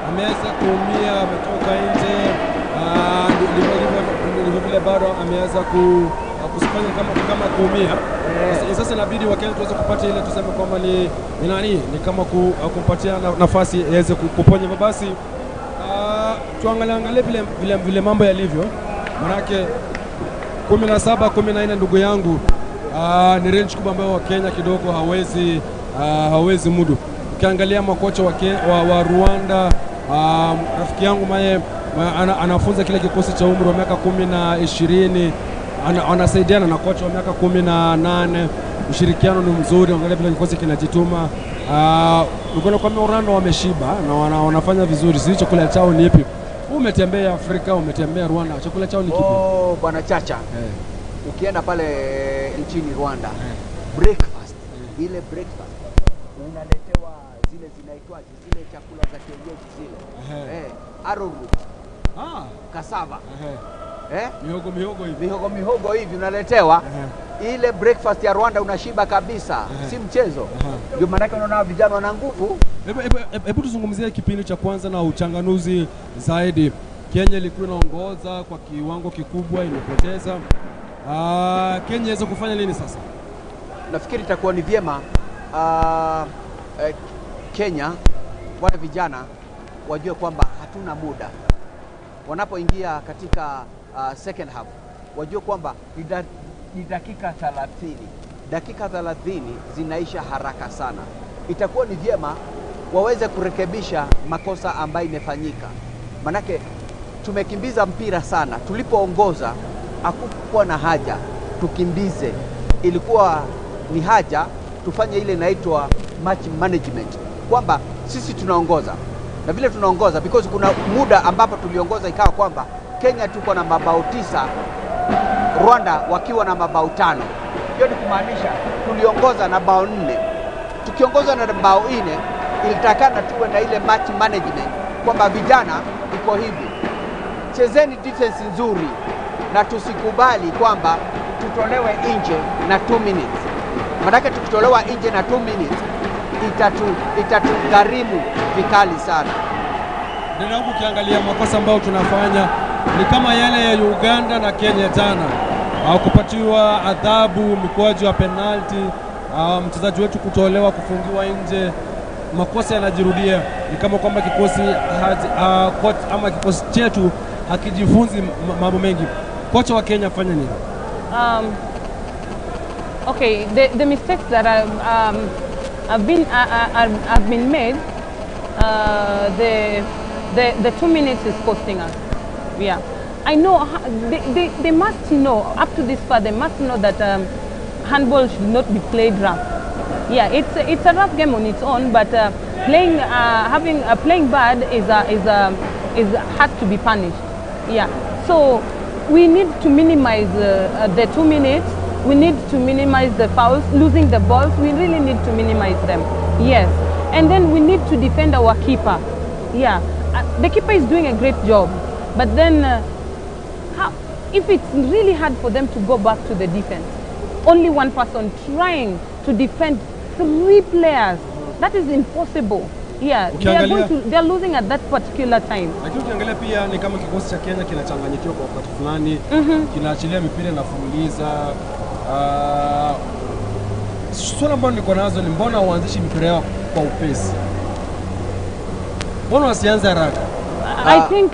ameweza kuumia, ametoka nje, vile bado ameweza kusifanya kama kuumia. Sasa inabidi Wakenya tuweze kupata ile, tuseme kwamba ni kama kumpatia nafasi yaweze kuponya. Basi tuangalie vile mambo yalivyo, manake 17 14 ndugu yangu, ni range kubwa ambayo Wakenya kidogo hawezi mudu. ukiangalia makocha wa Rwanda, rafiki yangu maye anafunza kile kikosi cha umri wa miaka 10 na 20, anasaidiana na kocha wa miaka 18. Ushirikiano ni mzuri, angalia vile kikosi kinajituma. Unaona kwamba Rwanda wameshiba na wanafanya vizuri. Sisi chakula chao ni ipi? Umetembea Afrika, umetembea Rwanda, chakula chao ni kipi? Bwana Chacha. Ukienda pale nchini Rwanda, breakfast, ile breakfast unaletewa zile zinaitwaje, zile chakula za kienyeji zile. Arrowroot. Cassava. Mihogo hivi unaletewa. Ile breakfast ya Rwanda unashiba kabisa. Si mchezo. Ndio maana unaona vijana wana nguvu. Hebu tuzungumzie kipindi cha kwanza na uchanganuzi zaidi. Kenya ilikuwa inaongoza kwa kiwango kikubwa, imepoteza. Kenya inaweza kufanya nini sasa? Nafikiri itakuwa ni vyema Kenya wale vijana wajue kwamba hatuna muda. Wanapoingia katika second half wajue kwamba ni dakika 30. Dakika 30 zinaisha haraka sana. Itakuwa ni vyema waweze kurekebisha makosa ambayo imefanyika. Manake tumekimbiza mpira sana. Tulipoongoza hakukuwa na haja tukimbize. Ilikuwa ni haja tufanye ile inaitwa match management, kwamba sisi tunaongoza. Na vile tunaongoza because kuna muda ambapo tuliongoza ikawa kwamba Kenya tuko na mabao 9, Rwanda wakiwa na mabao 5. Hiyo ni kumaanisha tuliongoza na bao 4. Tukiongoza na bao 4 ilitakana tuwe na ile match management, kwamba vijana iko hivi, chezeni defense nzuri na tusikubali kwamba tutolewe nje na 2 minutes. Maana tukitolewa nje na 2 minutes itatugharimu vikali sana. Ndio ukiangalia makosa ambayo tunafanya ni kama yale ya Uganda na Kenya jana. Kupatiwa adhabu, mikwaju ya penalty, mchezaji wetu kutolewa, kufungiwa nje. Makosa yanajirudia. Ni kama kwamba kikosi ama kikosi chetu hakijifunzi mambo mengi. Kocha wa Kenya afanya nini? Okay, the mistakes that have been made, the 2 minutes is costing us. Yeah, I know they must know up to this far. They must know that handball should not be played rough. Yeah, it's a rough game on its own, but playing bad is has to be punished. Yeah, so we need to minimize the 2 minutes. We need to minimize the fouls, losing the balls. We really need to minimize them. Yes, and then we need to defend our keeper. Yeah, the keeper is doing a great job, but then if it's really hard for them to go back to the defense, only one person trying to defend 3 players, that is impossible. Yeah, they are losing at that particular time. Lakini ukiangalia pia ni kama kikosi cha Kenya kinachanganyikiwa kwa wakati fulani, kinaachilia mipira na fumuliza. Swala ambalo niko nazo ni mbona waanzishi mpira yao kwa upesi? Mbona wasianze haraka?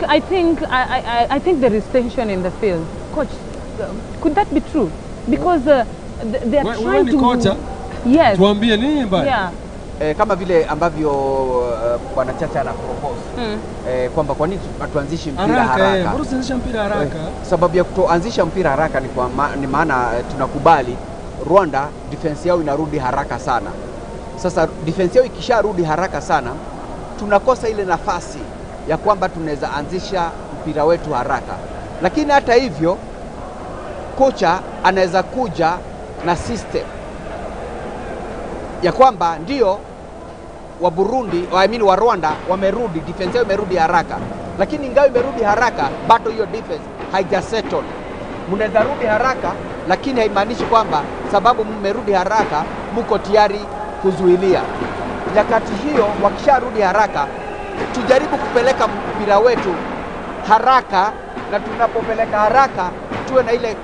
I think there is tension in the field. Coach, could that be true? Because they are trying to... Kocha, yes. Tuambie nini mbaya? Yeah. Kama vile ambavyo Bwana Chacha ana propose kwamba kwa nini tuanzishe mpira haraka? Mbona tuanzishe mpira haraka? Sababu ya kutoanzisha mpira haraka ni maana tunakubali Rwanda defense yao inarudi haraka sana. Sasa defense yao ikisharudi haraka sana, tunakosa ile nafasi ya kwamba tunaweza anzisha mpira wetu haraka. Lakini hata hivyo kocha anaweza kuja na system ya kwamba ndio wa Burundi, wa Rwanda wamerudi, defense yao imerudi haraka. Lakini ingawa imerudi haraka, bado hiyo defense haijasettle. Mnaweza rudi haraka, lakini haimaanishi kwamba sababu mmerudi haraka mko tayari kuzuilia. Nyakati hiyo wakisharudi haraka, tujaribu kupeleka mpira wetu haraka, na tunapopeleka haraka tuwe na ile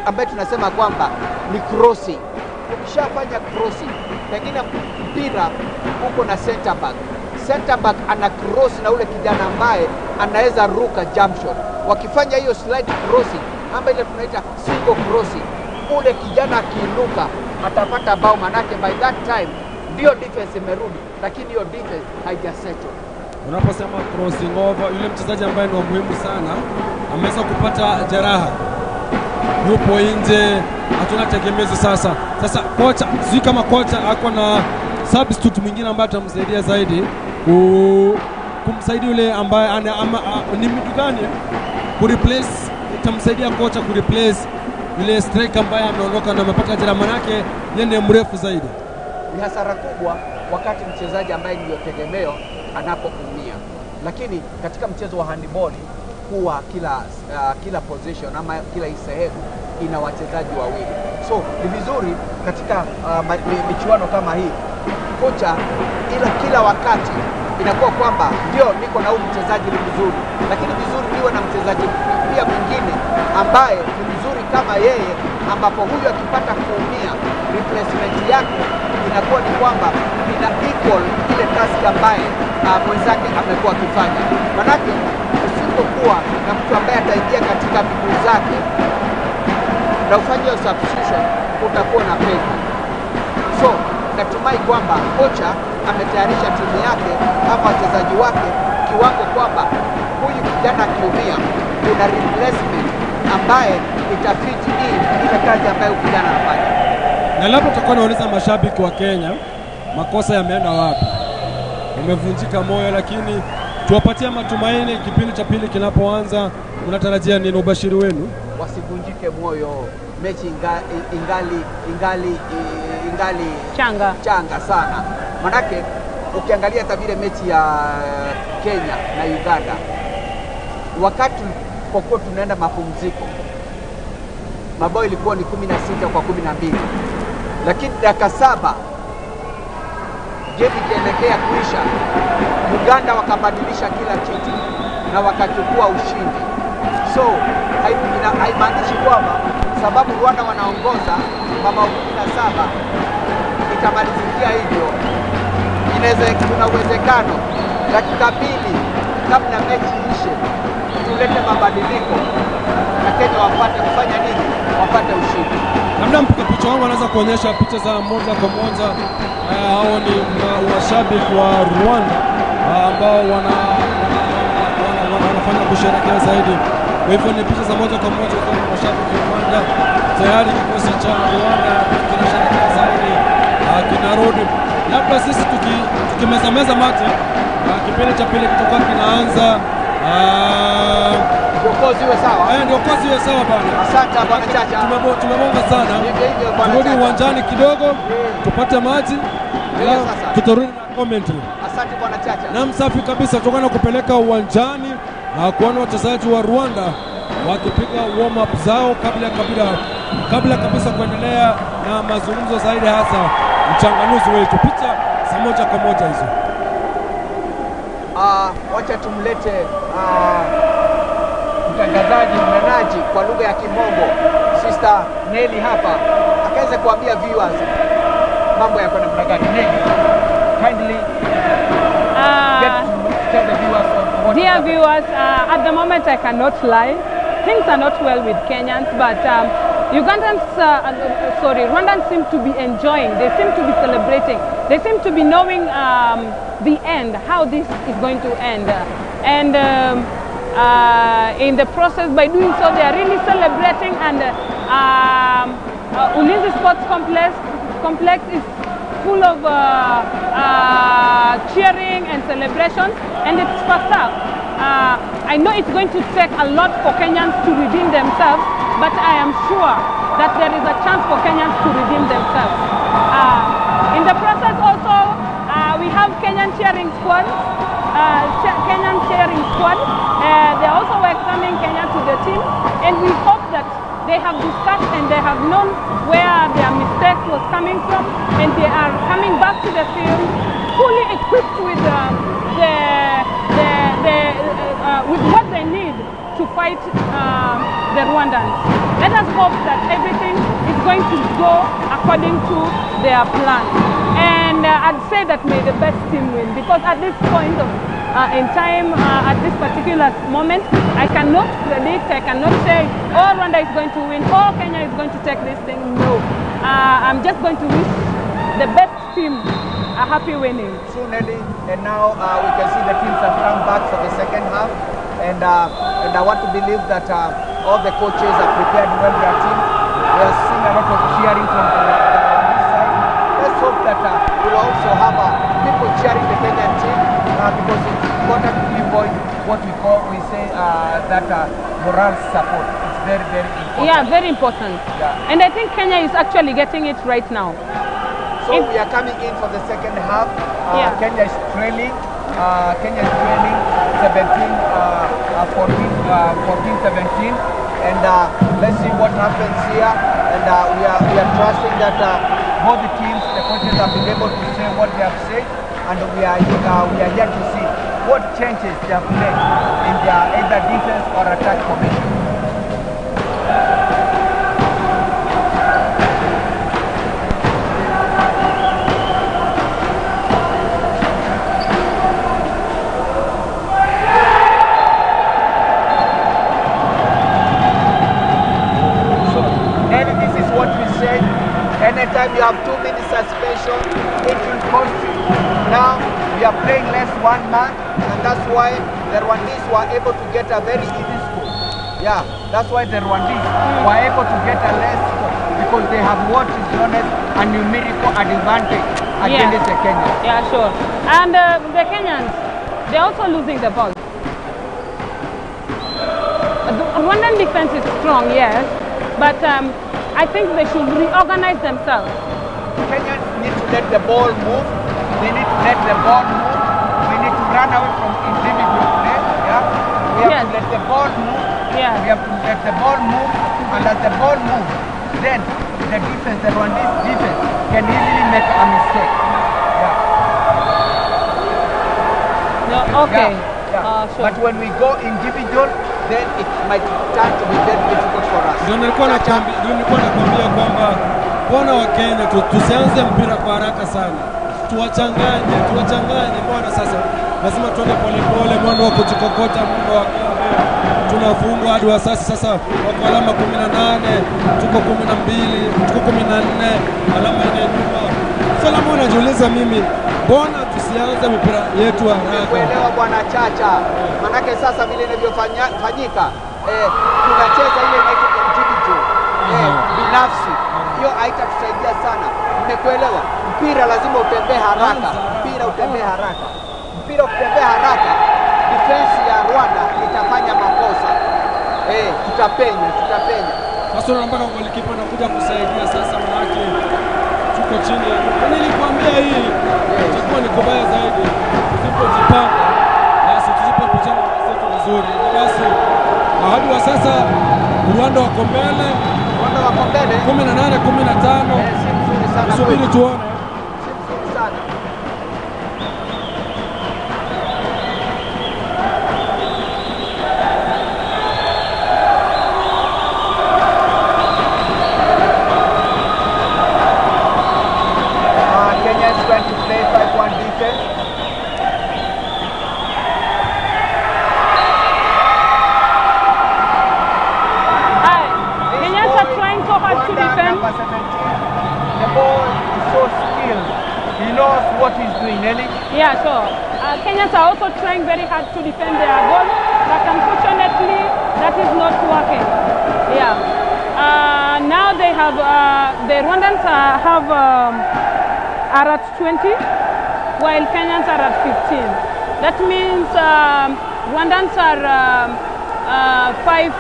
ambayo tunasema kwamba ni crossing. Ukishafanya crossing, pengine mpira uko na center back ana cross na ule kijana ambaye anaweza ruka jump shot. Wakifanya hiyo slide crossing ambayo ile tunaita single crossing, ule kijana akiinuka atapata bao, manake by that time Ndio defense imerudi, lakini hiyo defense haijasettle. Unaposema crossing over, yule mchezaji ambaye ni wa muhimu sana ameweza kupata jeraha, yupo nje, hatuna tegemezi sasa. Sasa kocha, sijui kama kocha ako na substitute mwingine ambaye atamsaidia zaidi kumsaidia yule ambaye ni mtu gani kureplace, itamsaidia kocha kureplace yule striker ambaye ameondoka na amepata jeraha, manake yeye ndiye mrefu zaidi. Ni hasara kubwa wakati mchezaji ambaye ndio tegemeo anapoumia, lakini katika mchezo wa handball huwa kila position ama kila sehemu ina wachezaji wawili, so ni vizuri katika michuano kama hii kocha kila wakati inakuwa kwamba ndio niko na huyu mchezaji ni mzuri, lakini vizuri niwe na mchezaji pia mwingine ambaye ni mzuri kama yeye, ambapo huyu akipata kuumia replacement yake inakuwa ni kwamba ina equal ile task ambaye mwenzake amekuwa akifanya. Manake usipokuwa na mtu ambaye ataingia katika miguu zake na ufanye substitution, utakuwa na pesa. So natumai kwamba kocha ametayarisha timu yake ama wachezaji wake kiwango kwamba huyu kijana akiumia kuna replacement ambaye itafiti ile kazi ambayo kijana anafanya. Na labda tutakuwa nauliza mashabiki wa Kenya, makosa yameenda wapi? Umevunjika moyo, lakini tuwapatie matumaini. Kipindi cha pili kinapoanza, unatarajia nini? Ubashiri wenu? Wasivunjike moyo, mechi ingali changa sana. Manake ukiangalia hata vile mechi ya Kenya na Uganda, wakati pokuwa tunaenda mapumziko, mabao ilikuwa ni 16 kwa 12, lakini dakika 7 game ikielekea kuisha, Uganda wakabadilisha kila kitu na wakachukua ushindi. So haimaanishi kwamba sababu Rwanda wanaongoza mabao 17 itamalizikia hivyo. Kuna uwezekano dakika 2 kabla mechi ishe tulete mabadiliko na Kenya wapate kufanya nini? Wapate ushindi. Labda mpiga picha wangu anaweza kuonyesha picha za moja kwa moja. Hao ni washabiki wa Rwanda ambao wanafanya kusherehekea zaidi. Kwa hivyo ni picha za moja kwa moja kwa mashabiki wa Rwanda. Tayari kikosi cha Rwanda kinasherehekea zaidi kinarudi. Labda sisi tukimeza mate, kipindi cha pili kitakuwa kinaanza. Ndio kozi iwe sawa. Ndio kozi iwe sawa bwana. Asante bwana Chacha. Tumebonga sana. Turudi uwanjani kidogo, tupate maji. Tutarudi na commentary. Asante bwana Chacha. Na msafi kabisa, tutakwenda kupeleka uwanjani kuona wachezaji wa Rwanda wakipiga warm up zao kabla kabisa kuendelea na mazungumzo zaidi, hasa mchanganuzi wetu. Picha za moja kwa moja hizo. Wacha tumlete mtangazaji mnenaji kwa lugha ya Kimombo, Sister Nelly hapa, akaweza kuambia viewers mambo yako namna gani. Nelly, kindly tell the viewers what. Dear viewers, at the moment I cannot lie. Things are not well with Kenyans, but Rwandans seem to be enjoying. They seem to be celebrating. They seem to be knowing the end, how this is going to end. And in the process, by doing so, they are really celebrating. And Ulinzi Sports Complex is full of cheering and celebrations, and it's first up. I know it's going to take a lot for Kenyans to redeem themselves, but I am sure that there is a chance for Kenyans to redeem themselves. In the process also, we have Kenyan cheering squad. They're also welcoming Kenya to the team, and we hope that they have discussed and they have known where their mistake was coming from, and they are coming back to the field fully equipped with with what they need to fight the Rwandans. Let us hope that everything is going to go according to their plan. And I'd say that may the best team win, because at this point in time, at this particular moment, I cannot predict, I cannot say, oh, Rwanda is going to win, oh, Kenya is going to take this thing. No. I'm just going to wish the best team happy winning. True, Nelly. And now we can see the teams have come back for the second half. And I want to believe that all the coaches are prepared well their team. We are seeing a lot of cheering from the side. Let's hope that we'll also have people cheering the Kenyan team because it's important to pinpoint what we say that moral support. It's very, very important. Yeah, very important. Yeah. And I think Kenya is actually getting it right now. So we are coming in for the second half. Yeah. Kenya is trailing. Kenya is trailing 14-17, and let's see what happens here. And we are trusting that both the teams, the coaches have been able to say what they have said, and we are yet to see what changes they have made in their either defense or attack formation. Anytime you have 2 minutes suspension, it will cost you. Now we are playing less one man, and that's why the Rwandese were able to get a very easy score. Yeah, that's why the Rwandese were able to get a less score because they have what is known as a numerical advantage against the Kenyans. Yeah, sure. And the Kenyans, they're also losing the ball. The Rwandan defense is strong, yes, but I think they should reorganize themselves. Kenyans need to let the ball move. They need to let the ball move. We need to run away from individual play. Yeah? We have to let the ball move. Yeah. We have to let the ball move. And as the ball moves, then the defense, the Rwandese defense, can easily make a mistake. Yeah. No, okay. Yeah. Sure. But when we go individual, then it might turn to be very difficult for us. Ndio nilikuwa nakwambia kwamba mbona wa Kenya tusianze mpira kwa haraka sana, tuwachanganye. Mbona sasa lazima tuende polepole, mwendo wa kujikokota, mwendo wa tunafungwa hadi wa sasa wako alama 18, tuko 12, tuko 14, alama 4 nyuma. Sasa mbona najiuliza mimi, mbona tusianze mpira yetu haraka? Kuelewa bwana Chacha, manake sasa vile inavyofanyika tunacheza ile inaitwa individual binafsi, hiyo haitatusaidia sana. Nimekuelewa, mpira lazima utembee haraka, mpira utembee haraka, defense ya Rwanda itafanya makosa. Tutapenya. Sasa unaomba golikipa anakuja kusaidia sasa, manake tuko chini. Nilikwambia hii itakuwa ni kubaya zaidi tusipojipanga, basi tusipopitana zetu vizuri. Basi hadi wa sasa Rwanda wako mbele 18-15. Subiri tuone. Kenya is going to play 5-1 defense. Kenyans are trying so hard to defend. Number 17, the ball is so skilled. He knows what he's doing, Nelly. Yeah, sure. Kenyans are also trying very hard to defend their goal, but unfortunately that is not working. Yeah. Now they have the Rwandans are at 20, while Kenyans are at 15. That means Rwandans are 5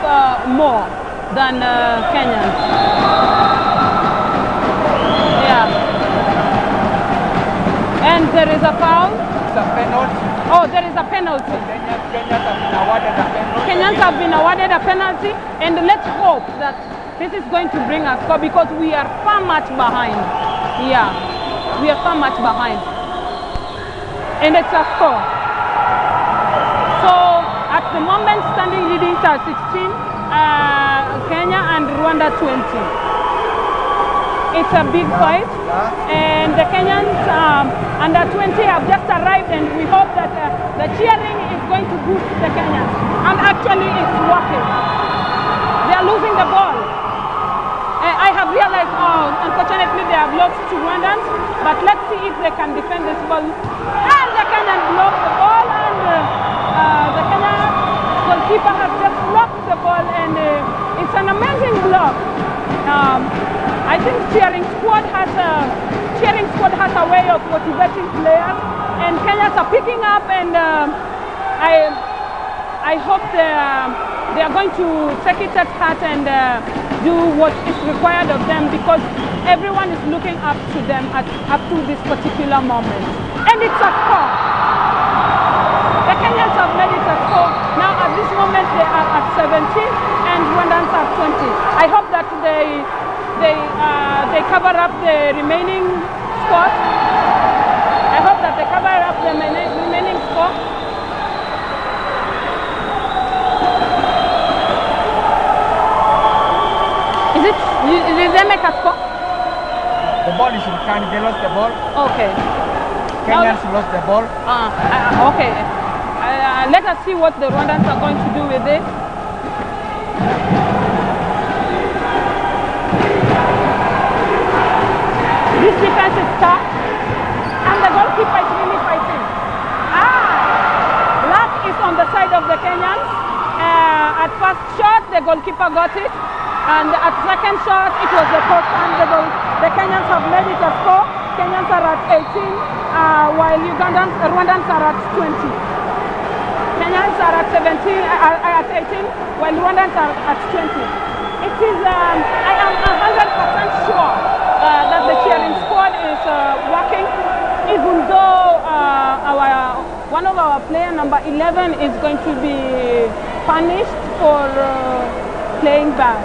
more than Kenyans. Yeah. And there is a foul. It's a penalty. Oh, there is a penalty. Kenyans have been awarded a penalty. Kenyans have been awarded a penalty, and let's hope that this is going to bring us score because we are far much behind. Yeah, we are far much behind. And it's a score. So at the moment, standing leading are 16, Kenya and Rwanda 20. It's a big fight, and the Kenyans under 20 have just arrived, and we hope that the cheering is going to boost the Kenyans. And actually, it's working. They are losing the ball. I have have realized, oh, unfortunately they have lost to Rwandans, but let's see if they can defend this ball. And the Kenyan blocked the ball, and the Kenyan goalkeeper has just blocked the ball, and it's an amazing block. I think cheering squad has a way of motivating players, and Kenyans are picking up, and I hope they are going to take it at heart and do what is required of them, because everyone is looking up to them up to this particular moment. And it's a score. The Kenyans have made it a score. Now at this moment they are at 17 and Rwandans are 20. I hope that they cover up the remaining scores. I hope that they cover up the remaining score. Did they make a score? The ball is returned. They lost the ball. Okay. Kenyans lost the ball. Okay. Let us see what the Rwandans are going to do with it. This defense is tough, and the goalkeeper is really fighting. Luck is on the side of the Kenyans. At first shot, the goalkeeper got it. And at second shot, it was the post, and the Kenyans have made it a score. Kenyans are at 18, while Rwandans are at 20. Kenyans are at 18, while Rwandans are at 20. It is, I am 100% sure that the cheering squad is working, even though one of our player, number 11, is going to be punished for playing bad.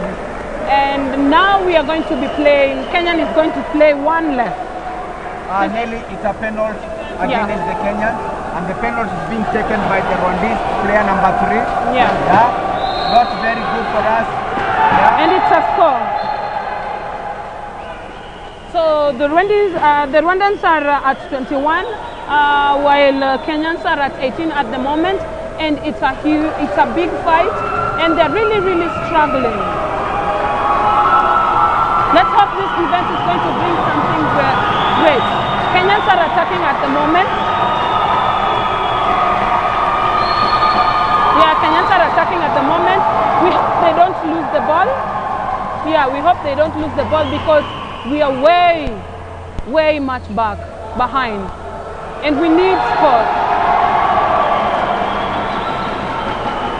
And now we are going to be playing, Kenyan is going to play one less. Nelly, it's a penalty against the Kenyans, and the penalty is being taken by the Rwandese player number 3. Yeah. Not very good for us. Yeah. And it's a score. So the Rwandans are at 21, while Kenyans are at 18 at the moment, and it's a big fight, and they're really struggling. Let's hope this event is going to bring something great. Kenyans are attacking at the moment. Yeah, Kenyans are attacking at the moment. We hope they don't lose the ball. Yeah, we hope they don't lose the ball, because we are way much behind. And we need scores.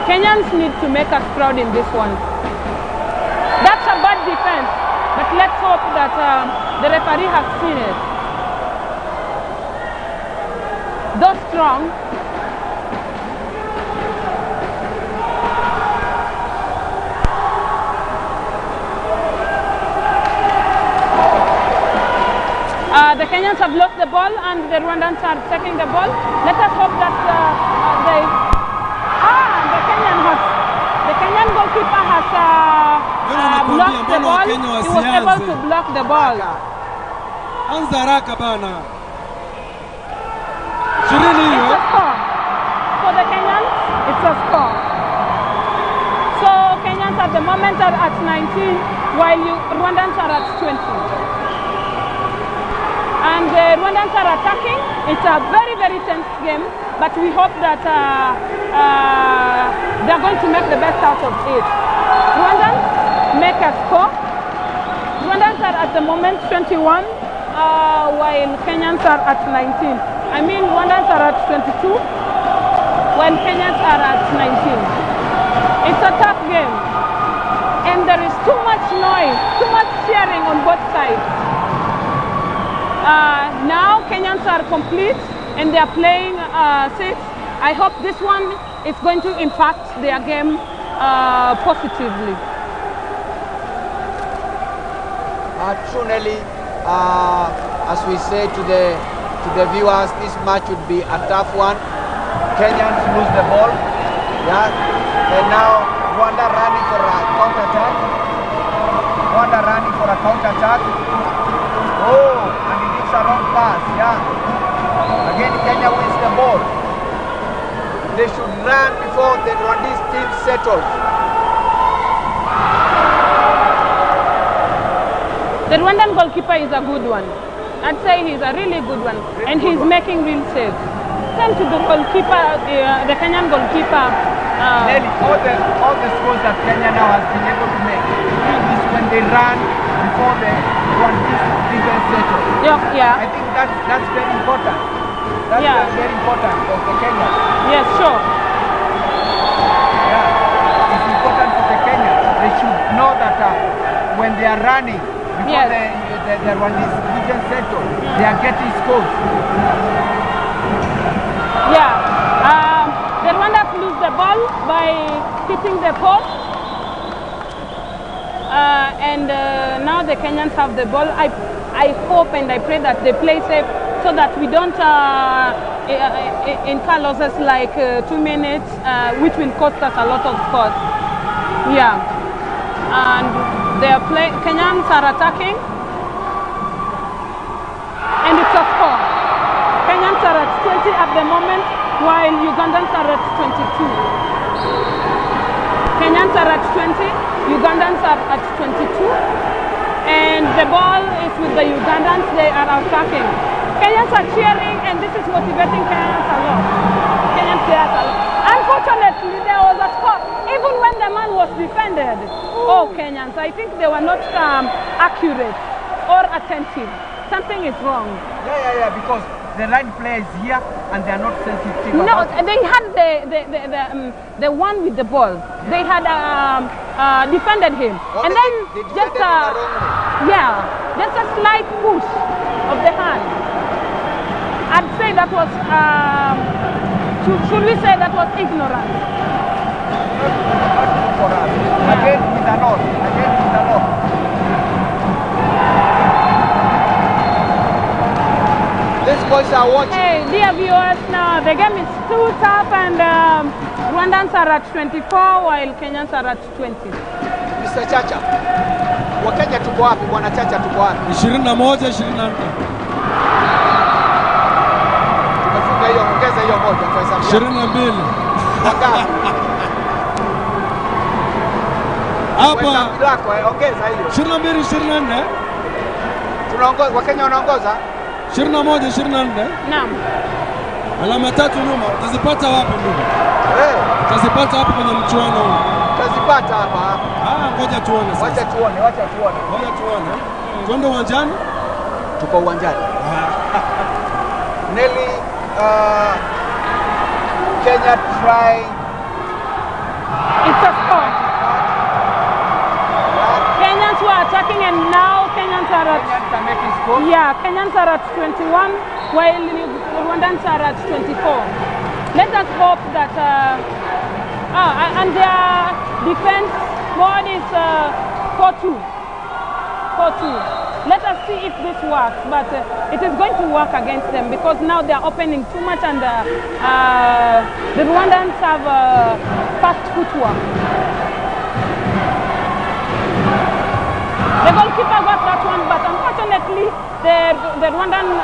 Kenyans need to make us proud in this one. That's a bad defense. But let's hope that the referee has seen it. Though strong, the Kenyans have lost the ball and the Rwandans are taking the ball. Let us hope that the Kenyan goalkeeper has blocked the ball. He was able to block the ball. Anza haraka bana. It's a score. For the Kenyans, it's a score. So Kenyans at the moment are at 19, while Rwandans are at 20. And the Rwandans are attacking. It's a very tense game, but we hope that they're going to make the best out of it. Rwandans make a score. Rwandans are at the moment 21, while Kenyans are at 19. I mean, Rwandans are at 22, while Kenyans are at 19. It's a tough game, and there is too much noise, too much cheering on both sides. Now Kenyans are complete and they are playing 6. I hope this one is going to impact their game positively. Truly, as we say to the viewers, this match would be a tough one. Kenyans lose the ball, and now Rwanda running for a counter-attack. Oh, and it is a wrong pass, Again, Kenya wins the ball. They should run before the Rwandese team settles. The Rwandan goalkeeper is a good one. I'd say he's a really good one, and he's making real saves. Same to the goalkeeper, the Kenyan goalkeeper. Nelly, all the scores that Kenya now has been able to make is when they run before the one defense settle. Yeah. I think that's very important. That's very important for the Kenyans. Yes, sure. Yeah, it's important for the Kenyans. They should know that when they are running before the Rwandese defense settle, they are getting scores. Yeah. The Rwandans lose the ball by hitting the post. And now the Kenyans have the ball. I hope and I pray that they play safe so that we don't incur losses like 2 minutes, which will cost us a lot of scores. Yeah. And Kenyans are attacking. And it's a score. Kenyans are at 20 at the moment, while Ugandans are at 22. Kenyans are at 20, Ugandans are at 22. And the ball is with the Ugandans, they are attacking. Kenyans are cheering, and this is motivating Kenyans a lot. Kenyan players a lot. Unfortunately, there was a score, even when the man was defended. Oh, Kenyans, I think they were not accurate or attentive. Something is wrong. Yeah, because the line player is here and they are not sensitive. No, they had the one with the ball. They had defended him, and then they just just a slight push of the hand. I'd say that was should we say that was ignorance? Not for us. Again with the loss. Again with the loss. These boys are watching. Hey, dear viewers, now the game is too tough, and Rwandans are at 24 while Kenyans are at 20. Mr. Chacha, Wakenya tuko wapi? Bwana Chacha tuko wapi? 21, 24. Tumefunga hiyo, ongeza hiyo moja kwa hesabu. 22. Wangapi? Hapa ongeza hiyo. 22, 24. Tunaongoza, Wakenya wanaongoza. 21, 24. Naam. Alama 3 nyuma. Utazipata wapi ndugu? Utazipata hapo kwenye mchuano huu. Utazipata hapa. Ngoja tuone sasa. Wacha tuone. Ngoja tuone. Twende uwanjani? Tuko uwanjani. Nelly, Kenya try. It's a score. Kenyans were attacking, and now Kenyans are at making score. Yeah, Kenyans are at 21 while Rwandans are at 24. Let us hope that and their defense board is 4-2. 4-2. Let us see if this works, but it is going to work against them because now they are opening too much, and the Rwandans have fast footwork. The goalkeeper got that one, but unfortunately, the Rwandan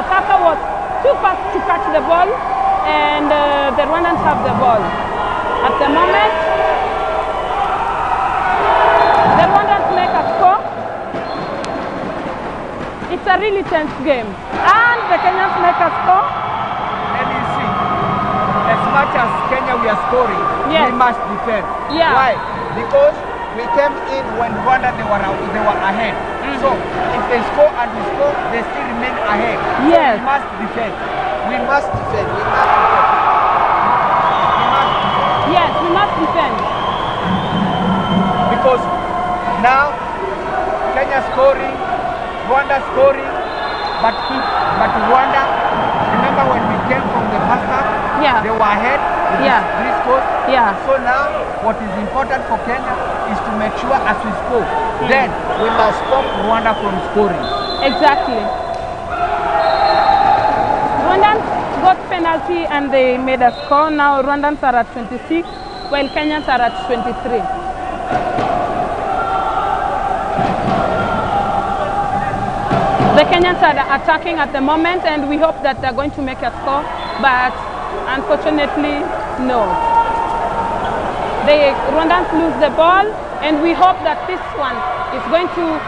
attacker was too fast to catch the ball, and the Rwandans have the ball. At the moment, the Rwandans make a score. It's a really tense game, and the Kenyans make a score. Let me see. As much as Kenya we are scoring, we must defend. Yeah. Why? Because we came in when Rwanda they were ahead. So if they score and we score, they still remain ahead. Yes. So we must defend. We must defend. We must defend. Yes, we must defend. Because now Kenya scoring, Rwanda scoring, but Rwanda, remember when we came from the first half, they were ahead with three scores. Yeah. So now what is important for Kenya is to make sure as we score, then we must stop Rwanda from scoring. Exactly. Rwandans got penalty and they made a score. Now Rwandans are at 26, while Kenyans are at 23. The Kenyans are attacking at the moment, and we hope that they're going to make a score, but unfortunately, no. The Rwandans lose the ball, and we hope that this one is going to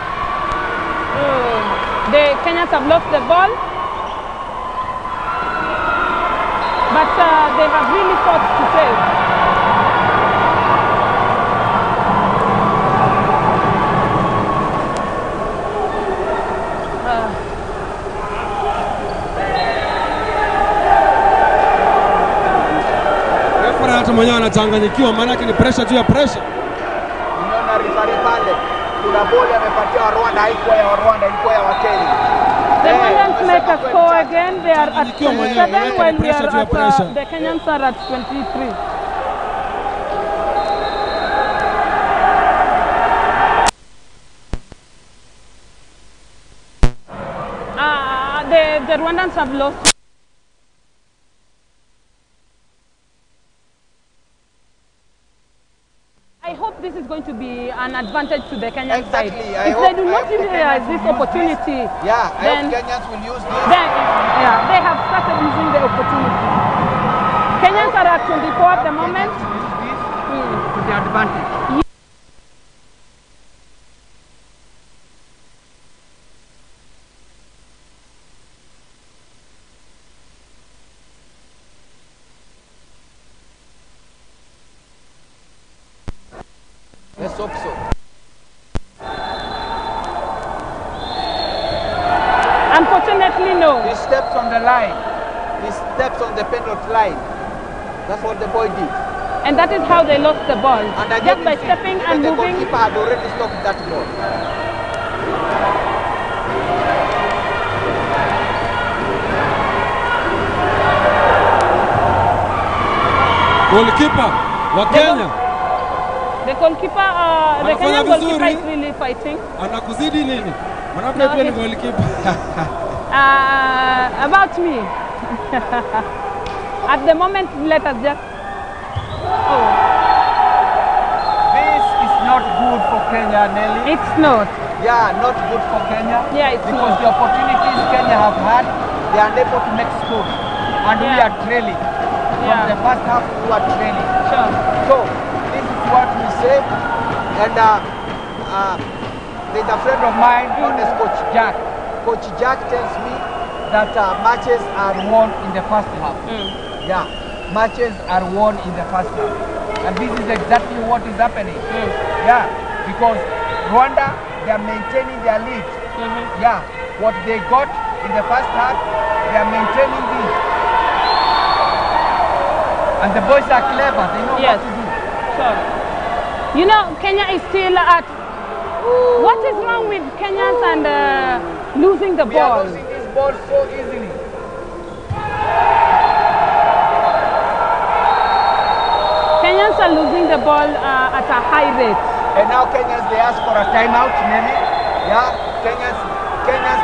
The Kenyans have lost the ball, but they have really fought to save. Refa hata mwenyewe anachanganyikiwa, maana yake ni pressure juu ya pressure. Unaona rifari pale, kuna boli amepatia wa Rwanda, haikuwa ya Rwanda, ilikuwa ya Wakenya. The Rwandans make a score again. They are at 27 while we are at, the Kenyans are at 23. The Rwandans have lost. I hope this is going to be an advantage to the Kenyan side. If they do not utilize this opportunity, then Kenyans will use this. Then, they have started using the opportunity. Kenyans are at 24 at the moment. To the advantage. Let's hope so. Unfortunately, no. He steps on the line. He steps on the penalty line. That's what the boy did. And that is how they lost the ball. And just by stepping and the moving. The goalkeeper had already stopped that ball. Goalkeeper wa Kenya. The goalkeeper, the Kenyan goalkeeper is really fighting. Anakuzidi nini? Manake pia ni goalkeeper. About me. At the moment, let us just. This is not good for Kenya, Nelly. It's not. Yeah, not good for Kenya. Yeah, it's because not. The opportunities Kenya have had, they are unable to make score, and we are trailing. From the first half, we are trailing. Sure. So this is what we say, and there's a friend of mine known as Coach Jack. Coach Jack tells me that matches are won in the first half. Yeah, matches are won in the first half. And this is exactly what is happening. Yeah, because Rwanda, they are maintaining their lead. Yeah, what they got in the first half, they are maintaining this. And the boys are clever, they know what to do. Sure. You know, Kenya is still at... What is wrong with Kenyans and losing the ball? We are losing this ball so easily. Kenyans are losing the ball at a high rate. And now Kenyans, they ask for a timeout, Nene. Yeah, Kenyans,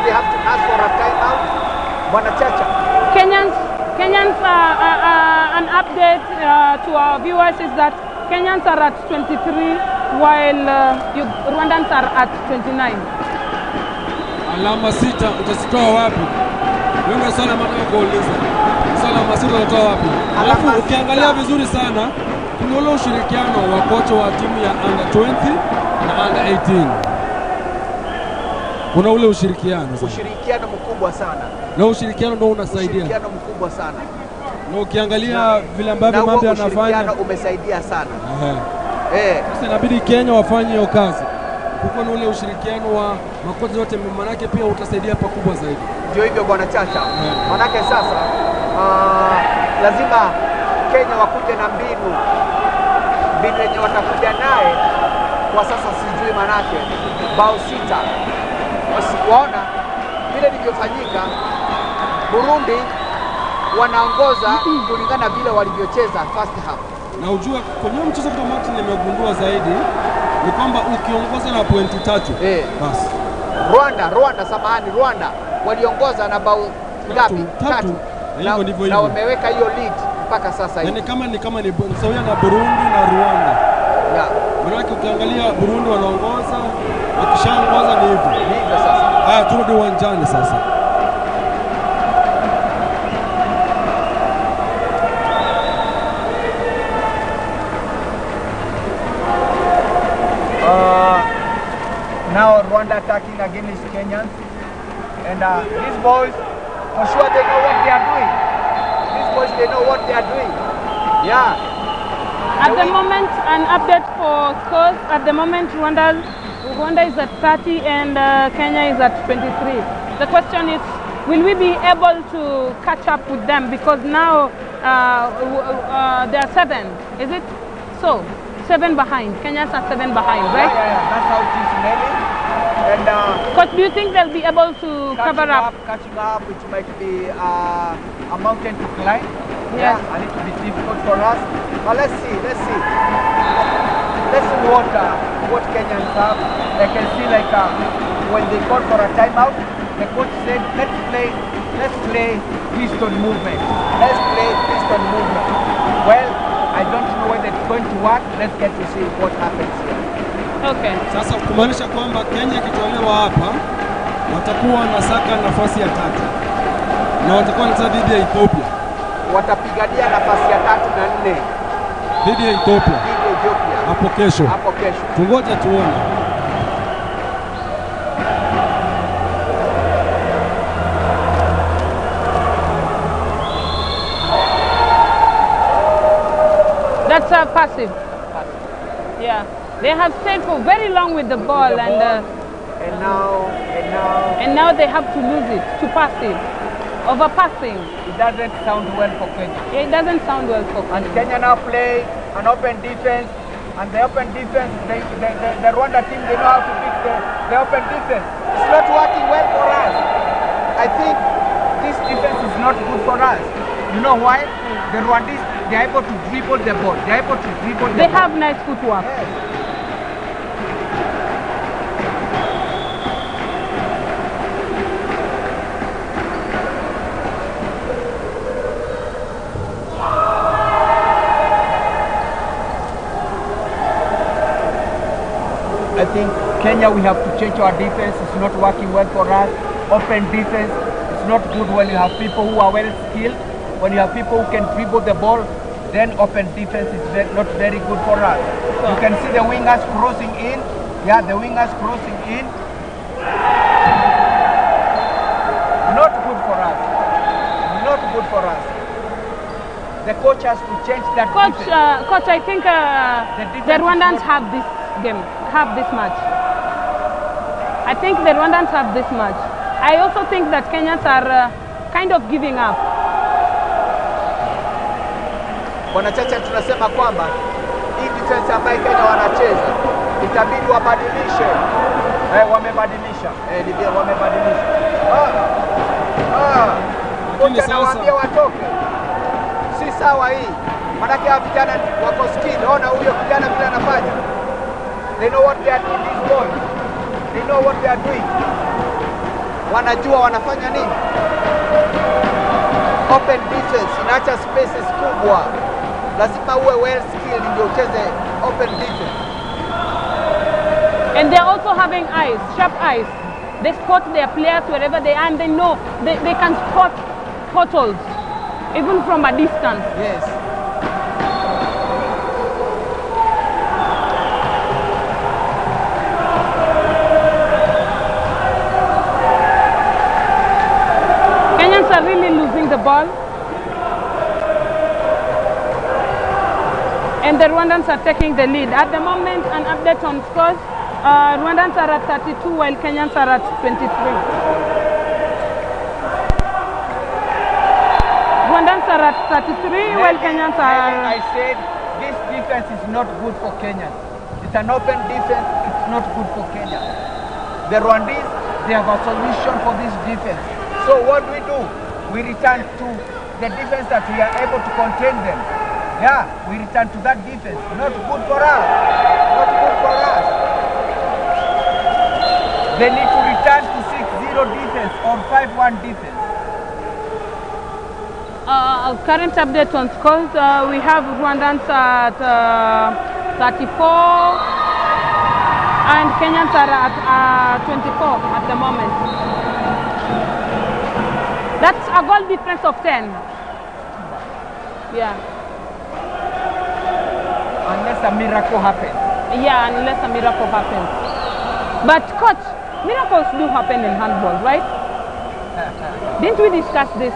they have to ask for a timeout. Bwana Chacha. Kenyans, an update to our viewers is that Kenyans are at 23 while Rwandans are at 29. Alama sita utazitoa wapi? Wengi sana wanataka kuuliza. Alama sita utatoa wapi? Alafu ukiangalia vizuri sana kuna ule ushirikiano wa kocha wa timu ya under 20 na under 18. Kuna ule ushirikiano. Ushirikiano mkubwa sana. Na ushirikiano ndio unasaidia. Ushirikiano mkubwa sana. Na ukiangalia vile ambavyo mambo yanafanya. Ushirikiano umesaidia sana. Sasa inabidi Kenya wafanye hiyo kazi. Kuko na ule ushirikiano wa makocha wote, manake pia utasaidia pakubwa zaidi. Ndio hivyo Bwana Chacha. Manake sasa lazima Kenya wakuje na mbinu yenye watakuja naye kwa sasa, sijui manake bao sita. Wasiwaona vile vilivyofanyika, Burundi wanaongoza kulingana vile walivyocheza first half. Na ujua kwenye mchezo kama Martin nimegundua zaidi ni kwamba ukiongoza na pointi 3 basi. Rwanda waliongoza na bao ngapi? 3. Na wameweka hiyo lead mpaka sasa hivi. Ni kama ni sawia na Burundi na Rwanda. Maana ukiangalia Burundi wanaongoza, wakishaongoza ni hivyo sasa. Haya, turudi uwanjani sasa. Now Rwanda attacking against Kenyans. And these boys, for sure they know what they are doing. These boys, they know what they are doing. Yeah. At the moment, an update for scores. At the moment, Rwanda is at 30 and Kenya is at 23. The question is, will we be able to catch up with them? Because now they are 7. Is it so? 7 behind. Kenyans are 7 behind, right? Yeah. That's how it is mainly. And Coach, do you think they'll be able to cover up? Catching up, which might be a mountain to climb. Yes. Yeah, a little bit difficult for us. But let's see. Let's see what Kenyans have. I can see like when they called for a timeout, the coach said, let's play piston movement. Let's play piston movement. Well, I don't know whether it's going to work. Let's get to see what happens here. Okay. Sasa kumaanisha kwamba Kenya ikitolewa hapa watakuwa wanasaka nafasi ya 3 na watakuwa wanacheza dhidi ya Ethiopia. Watapigania nafasi ya 3 na 4 dhidi ya Ethiopia. Hapo kesho. Tungoja tuone. That's passive. Yeah. They have stayed for very long with the ball, and now they have to lose it to passive. Overpassing. It doesn't sound well for Kenya. It doesn't sound well for Kenya. And Kenya now play an open defense, and the open defense, the Rwanda team, they know how to beat the open defense. It's not working well for us. I think this defense is not good for us. You know why? The Rwandese, they are able to dribble the ball. They are able to dribble the ball. They have nice footwork. Yes. I think Kenya, we have to change our defense. It's not working well for us. Open defense, it's not good when you have people who are well skilled. When you have people who can dribble the ball, then open defense is not very good for us. You can see the wingers crossing in. Yeah, the wingers crossing in. Not good for us. Not good for us. The coach has to change that. Coach, I think the Rwandans have this game, have this match. I think the Rwandans have this match. I also think that Kenyans are kind of giving up. Bwana Chacha, tunasema kwamba hii defense ambayo Kenya wanacheza itabidi wabadilishe. Wamebadilisha. Ndio wamebadilisha. Kocha anawaambia watoke. Si sawa hii. Manake hawa vijana wako skill. Ona huyo kijana vile anafanya. They know what they are doing, these boys. They know what they are doing. Wanajua wanafanya nini. Open defense, inaacha spaces kubwa. Lazima uwe well skilled ndio ucheze open defense. And they're also having eyes, sharp eyes. They spot their players wherever they are, and they know they can spot portals, even from a distance. Yes. Kenyans are really losing the ball. And the Rwandans are taking the lead. At the moment, an update on scores. Rwandans are at 32 while Kenyans are at 23. Rwandans are at 33 while Kenyans are... I said this defense is not good for Kenya. It's an open defense, it's not good for Kenya. The Rwandese, they have a solution for this defense. So what do? We return to the defense that we are able to contain them. Yeah, we return to that defense. Not good for us. Not good for us. They need to return to 6-0 defense or 5-1 defense. Current update on scores, we have Rwandans at 34 and Kenyans are at 24 at the moment. That's a goal difference of 10. Yeah. Unless a miracle happens. Yeah, unless a miracle happens. But coach, miracles do happen in handball, right? Didn't we discuss this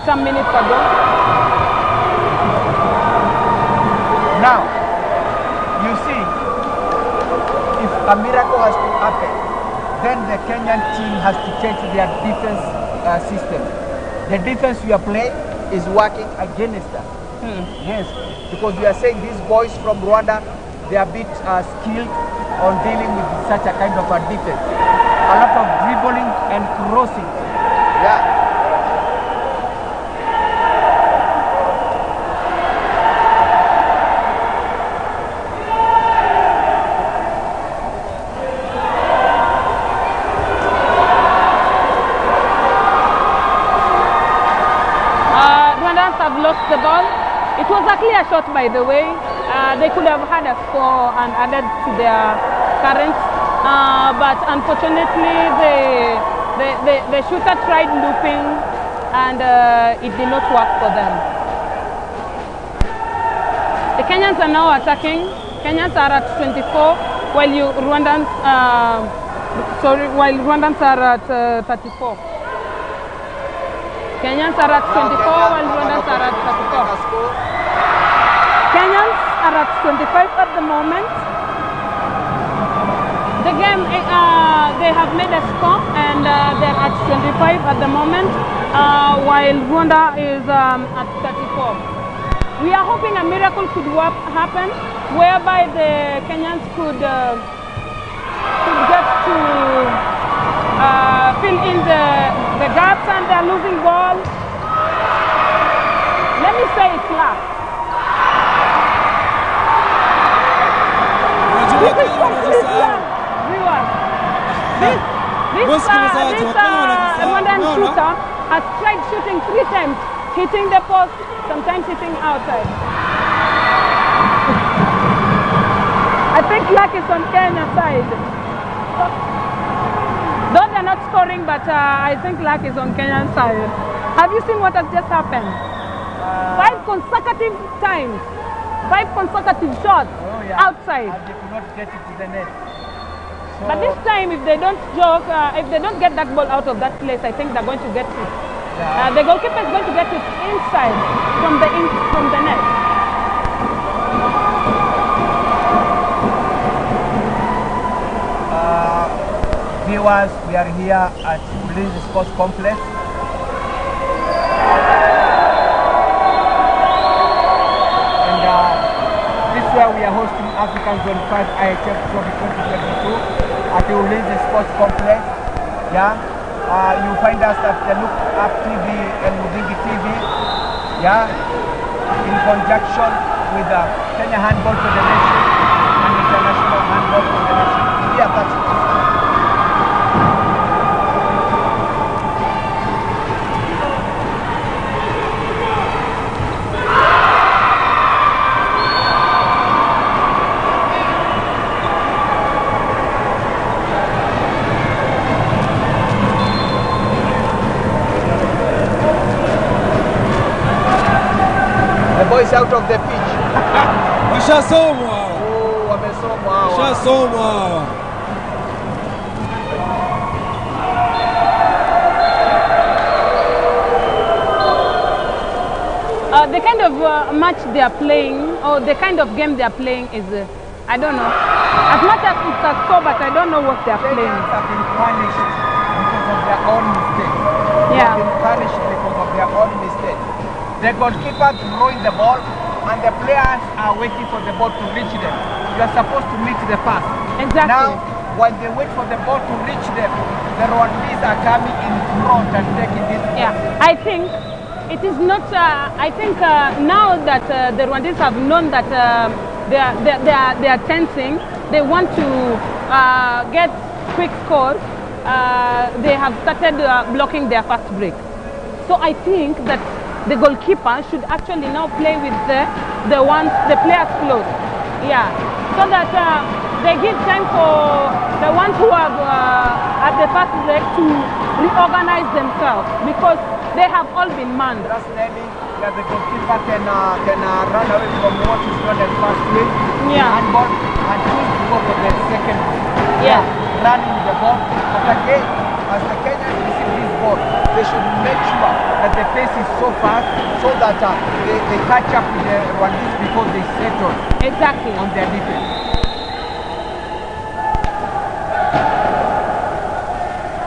some minutes ago? Now, you see, if a miracle has to happen, then the Kenyan team has to change their defense system. The defense we are playing is working against us. Yes, because we are saying these boys from Rwanda, they are a bit skilled on dealing with such a kind of a defense. A lot of dribbling and crossing. Yeah. Rwandans have lost the ball. It was a clear shot, by the way. They could have had a score and added to their current, but unfortunately the shooter tried looping and it did not work for them. The Kenyans are now attacking. Kenyans are at 24, while Rwandans are at 34. Kenyans are at 24, while Rwandans are at 34. Kenyans are at 25 at the moment. The game, they have made a score and they're at 25 at the moment, while Rwanda is at 34. We are hoping a miracle could happen, whereby the Kenyans could get to fill in the gaps, and they're losing ball. Let me say it's luck. This Rwandan shooter has tried shooting 3 times, hitting the post, sometimes hitting outside. I think luck is on Kenya's side. Though they're not scoring, but I think luck is on Kenya's side. Have you seen what has just happened? 5 consecutive times, 5 consecutive shots outside. And they could not get it to the net. So but this time, if they don't joke, if they don't get that ball out of that place, I think they're going to get it. Yeah. The goalkeeper is going to get it inside from the net. Viewers, we are here at Ulinzi Sports Complex. And this is where we are hosting African Zone 5 IHF Trophy 2022 at the Ulinzi Sports Complex. Yeah, you find us at the Look Up TV and Mudingi TV. Yeah, in conjunction with the Kenya Handball Federation and International Handball Federation. Yeah, that's it. The boys out of the pitch. Washasomwa. Oh, wamesomwa hawa. Washasomwa. The kind of match they are playing, or the kind of game they are playing is, I don't know. As much as it's a score, but I don't know what they are playing. Kenyans have been punished because of their own mistakes. They Yeah. have been punished because of their own mistakes. The goalkeeper throwing the ball, and the players are waiting for the ball to reach them. You are supposed to meet the pass. Exactly. Now, while they wait for the ball to reach them, the Rwandese are coming in front and taking this. Yeah, I think it is not. I think now that the Rwandese have known that they are tensing, they want to get quick scores. They have started blocking their fast break. So I think that the goalkeeper should actually now play with the players close. Yeah, so that they give time for the ones who have at the fast break to reorganize themselves, because they have all been manned. That's naming that the goalkeeper can run away from what is known as fast break. Yeah. Handball and choose to go for the second. Yeah. running with the ball. But again, as the Kenyans receive this ball, they should make sure that the pace is so fast so that they catch up with the Rwandese before they settle Exactly. on their defense.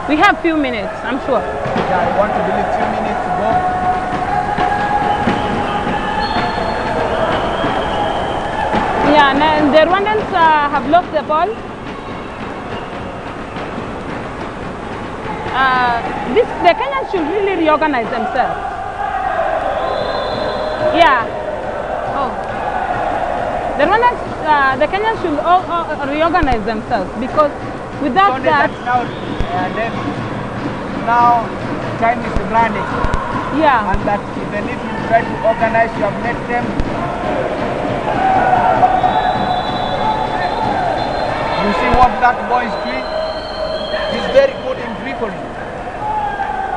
We have few minutes, I'm sure. Yeah, I want to believe 2 minutes to go. Yeah, and the Rwandans have lost the ball. The Kenyans should really reorganize themselves. Yeah. Oh. The Rwandans, the Kenyans should all reorganize themselves, because without that, now time is running. yeah, And that even if you try to organize, you have let them. You see what that boy is doing? He's very good in dribbling.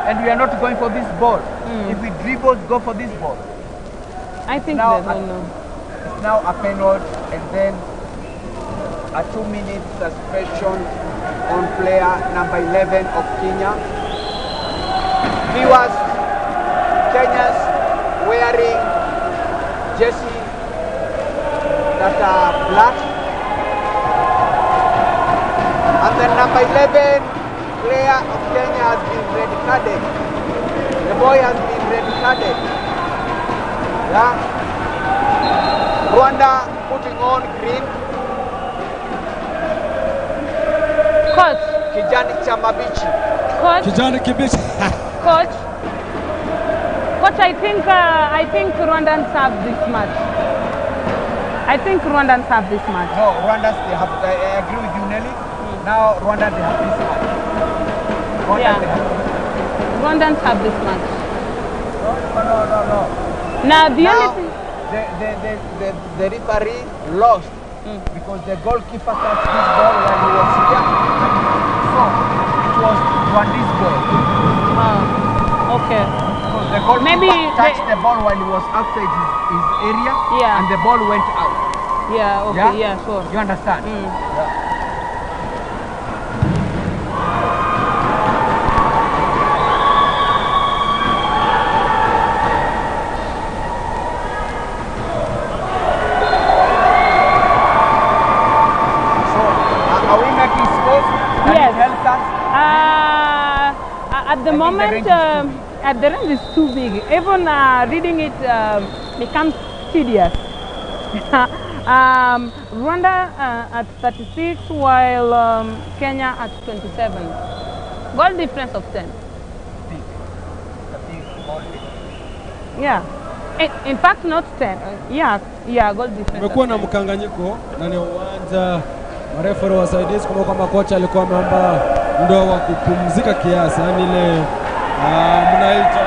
And we are not going for this ball. If we dribble, go for this ball. I think Now, they don't know. it's now a penalty, and then a 2-minute suspension on player number 11 of Kenya. Viewers, Kenyans wearing jersey that are black, and then number 11 player of Kenya has been red carded. The boy has been red carded. Yeah. Rwanda putting on green. Coach, Kijani cha mabichi. coach, Kijani kibichi. coach, I think Rwandans have this match. I think Rwandans have this match. No, Rwandans, they have, I agree with you, Nelly. Now, Rwanda, they have this match. Rwanda, Yeah. they have this match. Rwandans have this match. No. Now the Now, only thing, the referee lost because the goalkeeper touched this ball when he was here. So, it was Rwanda's ball. okay. Because the goalkeeper Maybe touched the ball while he was outside his area, Yeah. and the ball went out. Yeah, okay, yeah, sure. You understand? Yeah. Are we making scores? Can Yes. you help us? At the moment, range is too at the range is too big. Even reading it becomes tedious. Rwanda at 36, while Kenya at 27. Goal difference of 10. Yeah. In fact, not 10. Yeah, goal difference. Kumekuwa na mkanganyiko ndani ya uwanja. Marefari wasaidizi kumbuka kwamba kocha alikuwa ameomba muda wa kupumzika kiasi, yani ile mnaita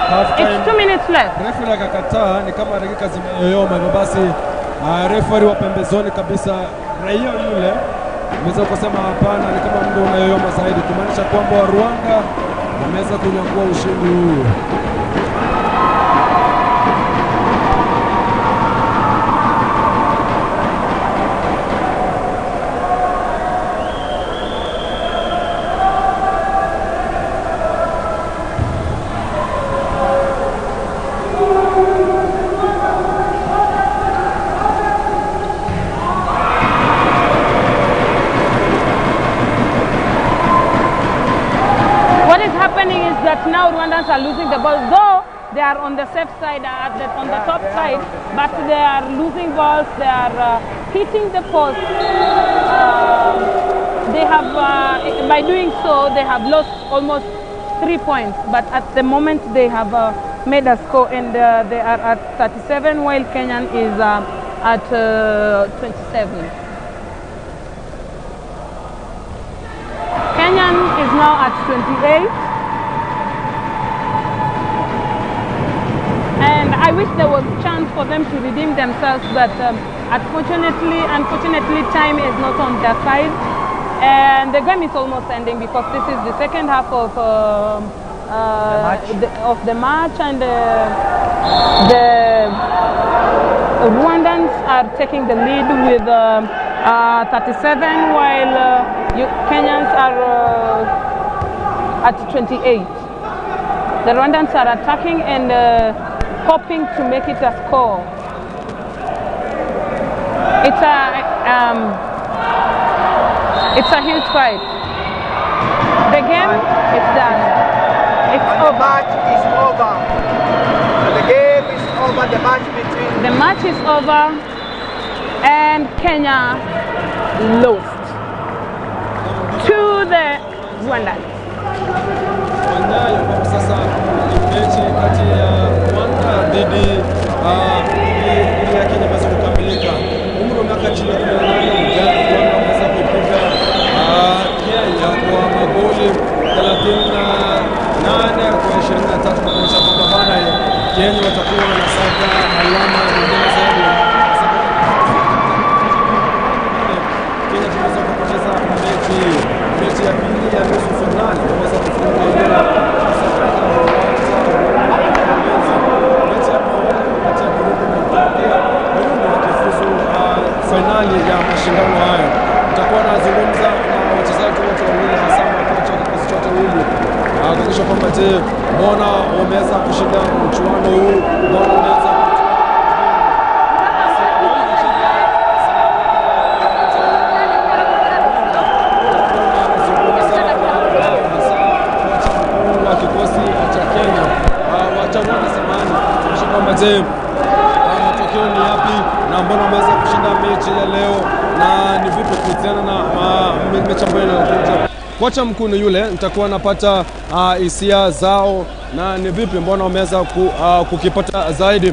half time. It's 2 minutes left. Refari akakataa, ni kama dakika zimeyoyoma, hivyo basi refari wa pembezoni kabisa raia yule ameweza kusema hapana, ni kama muda unayoyoma zaidi, kumaanisha kwamba Rwanda wameweza kunyakua ushindi huu. That now Rwandans are losing the ball, though they are on the safe side, on the top side, but they are losing balls, they are hitting the post. They have, by doing so, they have lost almost 3 points, but at the moment they have made a score, and they are at 37, while Kenyan is at 27. Kenyan is now at 28. And I wish there was a chance for them to redeem themselves, but unfortunately, time is not on their side. And the game is almost ending because this is the second half of the match, and the Rwandans are taking the lead with 37, while Kenyans are at 28. The Rwandans are attacking and hoping to make it a score. It's a huge fight. The game is done. It's over. The match is over. The game is over. The match between. The match is over, and Kenya lost to the Rwandans. Sasa mechi kati ya Rwanda dhidi ya Kenya imeweza kukamilika. Umri wa miaka chini ya 18 Rwanda wameweza kupiga Kenya kwa magoli 38 kwa 23 kuonyesha kwamba bana Kenya watakuwa wanasaka alama nyingine zaidi. Kenya tumeweza kupoteza mechi ya pili ya nusu finali, wameweza kufunga Uganda. Finali ya mashindano haya tutakuwa nazungumza na wachezaji wote wawili, hasa makocha wa kikosi chote hili kuhakikisha kwamba je, mbona wameweza kushinda mchuano huu, mbona wameweza wa kikosi cha Kenya wachana samani kuhakikisha kwamba je, matokeo ni yapi na mbona wameweza kushinda mechi ya leo na ni vipi kuhusiana na mechi ambayo inayokuja. Kocha mkuu ni yule, nitakuwa napata hisia zao na ni vipi mbona wameweza kukipata zaidi.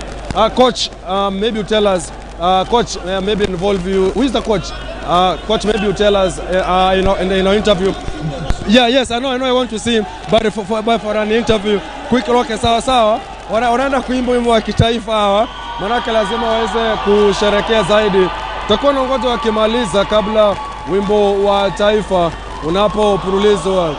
Coach, maybe you tell us, coach, maybe involve you. Who is the coach? Coach, maybe you tell us, in our interview. Yeah, yes, I know, I want to see him, but for an interview, quick look, sawa. Wanaenda kuimba wimbo wa kitaifa hawa, manake lazima waweze kusherekea zaidi. Tutakuwa na ngoja wakimaliza kabla wimbo wa taifa unapopulizwa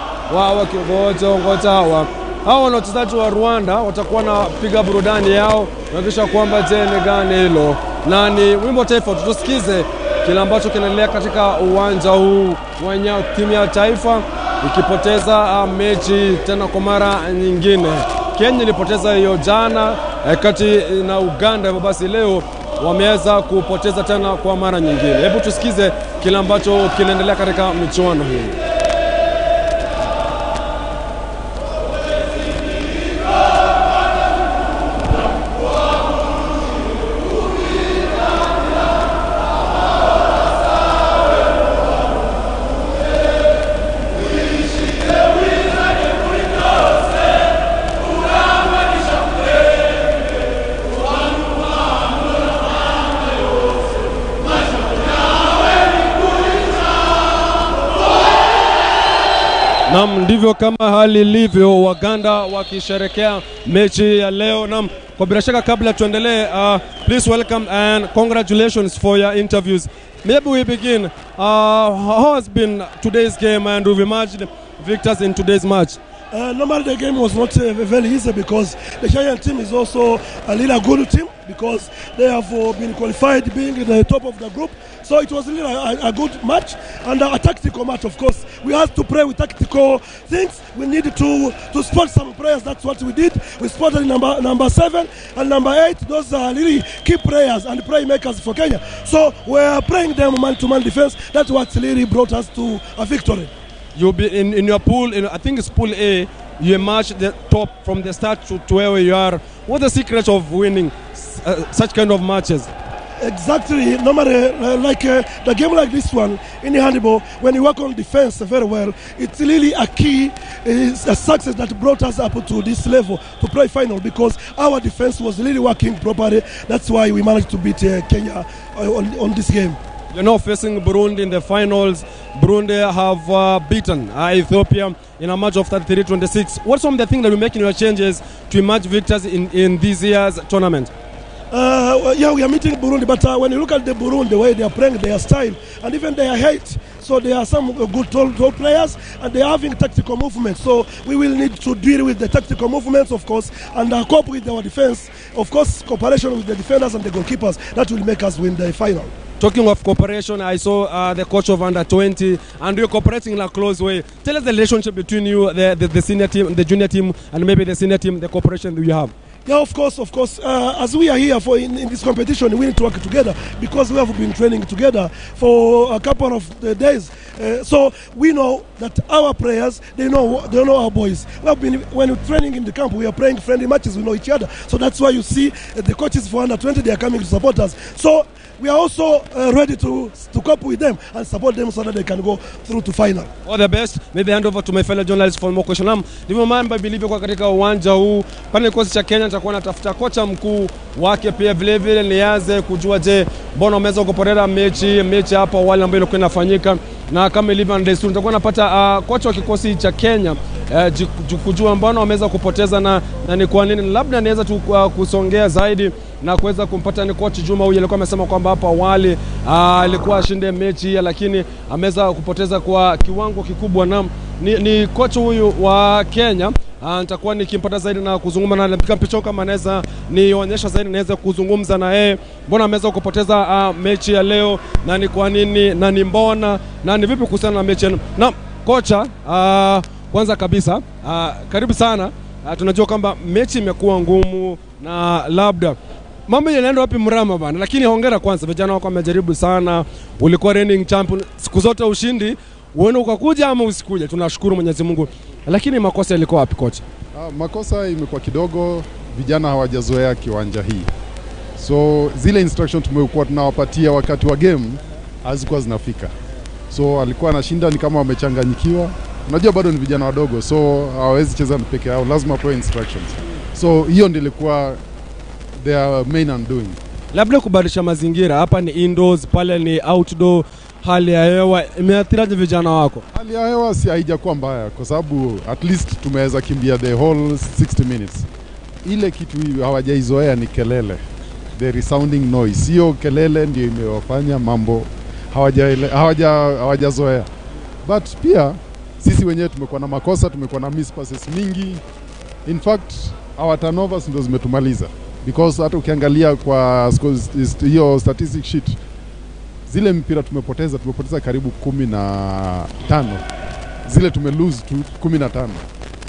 ngoja hawa. Hawa na wachezaji wa Rwanda watakuwa na piga burudani yao, kuhakikisha kwamba je ni gani hilo. Na ni wimbo taifa, tusikize kile ambacho kinaendelea katika uwanja huu wa timu ya taifa ikipoteza mechi tena kwa mara nyingine. Kenya ilipoteza hiyo jana kati na Uganda, hivyo basi leo wameweza kupoteza tena kwa mara nyingine. Hebu tusikize kile ambacho kinaendelea katika michuano hii. Naam, ndivyo kama hali ilivyo, Waganda wakisherekea mechi ya leo. Naam, kwa bila shaka kabla tuendelee, please welcome and congratulations for your interviews. Maybe we begin. How has been today's game, and we've emerged victors in today's match? Normally the game was not very easy because the Giant team is also a really good team because they have been qualified being in the top of the group. So it was really a good match and a tactical match, of course. We had to play with tactical things. We needed to spot some players. That's what we did. We spotted number 7 and number 8. Those are really key players and playmakers for Kenya. So we are playing them man-to-man defense. That's what really brought us to a victory. You'll be in your pool, I think it's Pool A, you emerged the top from the start to where you are. What's the secret of winning such kind of matches? Exactly. Normally, like the game like this one in the handball, when you work on defense very well, it's really a key, it's a success that brought us up to this level to play final because our defense was really working properly. That's why we managed to beat Kenya on this game. You're now facing Burundi in the finals. Burundi have beaten Ethiopia in a match of 33-26. What's some of the things that you're making your changes to emerge victors in this year's tournament? Yeah, we are meeting Burundi, but when you look at the Burundi, the way they are playing, their style, and even their height, so there are some good tall players, and they are having tactical movements. So we will need to deal with the tactical movements, of course, and cope with our defense. Of course, cooperation with the defenders and the goalkeepers, that will make us win the final. talking of cooperation, I saw the coach of under 20, and you're cooperating in a close way. Tell us the relationship between you, the senior team, the junior team, and maybe the senior team, the cooperation that you have. Yeah, of course. As we are here for in this competition, we need to work together because we have been training together for a couple of days. So we know that our players, they know our boys. We have been, when we're training in the camp, we are playing friendly matches. We know each other. So that's why you see the coaches for under 20, they are coming to support us. So we are also ready to cope with them and support them so that they can go through to final. All the best. Maybe hand over to my fellow journalists for more questions. Ndivyo mambo believe kwa katika uwanja huu pale kikosi cha Kenya nitakuwa natafuta kocha mkuu wake pia vile vile nianze kujua je mbona wameweza kupoteza mechi hapa wale ambao ilikuwa inafanyika na kama ilivyo ndesturi nitakuwa napata kocha wa kikosi cha Kenya kujua mbona wameweza kupoteza na ni kwa nini labda niweza tu kusongea zaidi na kuweza kumpata ni coach Juma huyu alikuwa amesema kwamba hapa awali alikuwa ashinde mechi lakini ameweza kupoteza kwa kiwango kikubwa na ni coach huyu wa Kenya nitakuwa nikimpata zaidi na kuzungumza na mpika picha kama anaweza nionyesha zaidi naweza kuzungumza na yeye mbona ameweza kupoteza mechi ya leo na ni kwa nini na ni mbona na ni vipi kuhusiana na mechi na kocha kwanza kabisa karibu sana tunajua kwamba mechi imekuwa ngumu na labda mambo yanaenda wapi Mrama bana lakini hongera kwanza vijana wako wamejaribu sana ulikuwa reigning champion siku zote ushindi uone ukakuja ama usikuje tunashukuru Mwenyezi Mungu lakini makosa yalikuwa wapi kocha makosa imekuwa kidogo vijana hawajazoea kiwanja hii so zile instruction tumekuwa tunawapatia wakati wa game hazikuwa zinafika so alikuwa anashinda ni kama wamechanganyikiwa unajua bado ni vijana wadogo so hawawezi cheza peke yao lazima pewe instructions so hiyo ndio ilikuwa their main undoing. Labda kubadilisha mazingira hapa ni indoors pale ni outdoor hali ya hewa imeathiraje vijana wako? Hali ya hewa si haijakuwa mbaya kwa sababu at least tumeweza kimbia the whole 60 minutes. Ile kitu hawajaizoea ni kelele. The resounding noise. Hiyo kelele ndio imewafanya mambo hawajazoea. But pia sisi wenyewe tumekuwa na makosa, tumekuwa na miss passes mingi. In fact, our turnovers ndio zimetumaliza. Because hata ukiangalia kwa hiyo statistic sheet zile mpira tumepoteza karibu 15. Zile tumelose 15.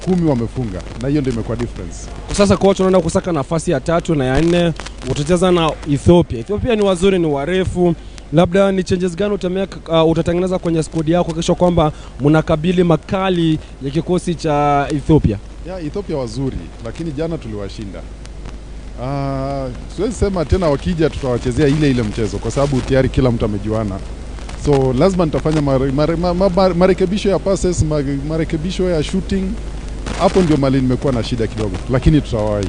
10 wamefunga na hiyo ndio imekuwa difference. Kwa sasa coach unaenda kusaka nafasi ya 3 na ya 4 utacheza na Ethiopia. Ethiopia ni wazuri, ni warefu. Labda ni changes gani utatengeneza kwenye squad yako kisha kwamba mnakabili makali ya kikosi cha Ethiopia? Ethiopia wazuri lakini jana tuliwashinda. Siwezi sema tena wakija tutawachezea ile mchezo kwa sababu tayari kila mtu amejuana. So lazima nitafanya marekebisho ya passes, marekebisho ya shooting. Hapo ndio mali nimekuwa na shida kidogo lakini tutawahi.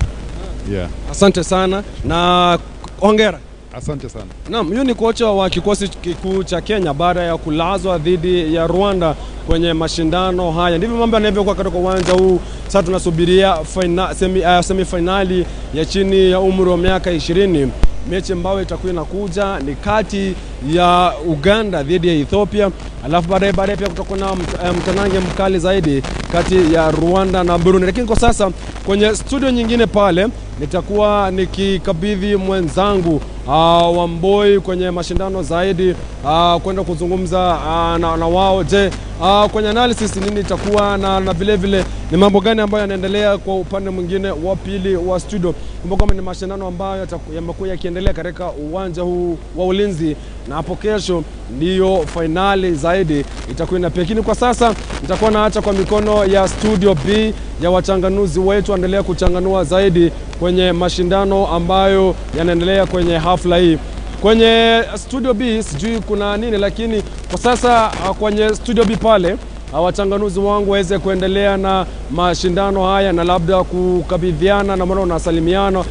Asante sana na hongera. Asante sana. Naam, huyu ni kocha wa kikosi kikuu cha Kenya baada ya kulazwa dhidi ya Rwanda kwenye mashindano haya. Ndivyo mambo yanavyokuwa katika uwanja huu. Sasa tunasubiria semi-finali ya chini ya umri wa miaka 20. Mechi ambayo itakuwa inakuja ni kati ya Uganda dhidi ya Ethiopia. Alafu baadaye pia kutakuwa na mtanange mkali zaidi kati ya Rwanda na Burundi. Lakini kwa sasa kwenye studio nyingine pale nitakuwa nikikabidhi mwenzangu Wamboi kwenye mashindano zaidi kwenda kuzungumza na wao. Je, kwenye analysis nini itakuwa na vile vile ni mambo gani ambayo yanaendelea kwa upande mwingine wa pili wa studio. Kumbuka kama ni mashindano ambayo yamekuwa yakiendelea katika uwanja huu wa Ulinzi na hapo kesho ndio finali zaidi itakuwa inapia. Lakini kwa sasa nitakuwa naacha kwa mikono ya studio B ya wachanganuzi wetu endelea kuchanganua zaidi kwenye mashindano ambayo yanaendelea kwenye hafla hii. Kwenye studio B sijui kuna nini lakini kwa sasa kwenye studio B pale wachanganuzi wangu waweze kuendelea na mashindano haya na labda kukabidhiana na mbona wanasalimiana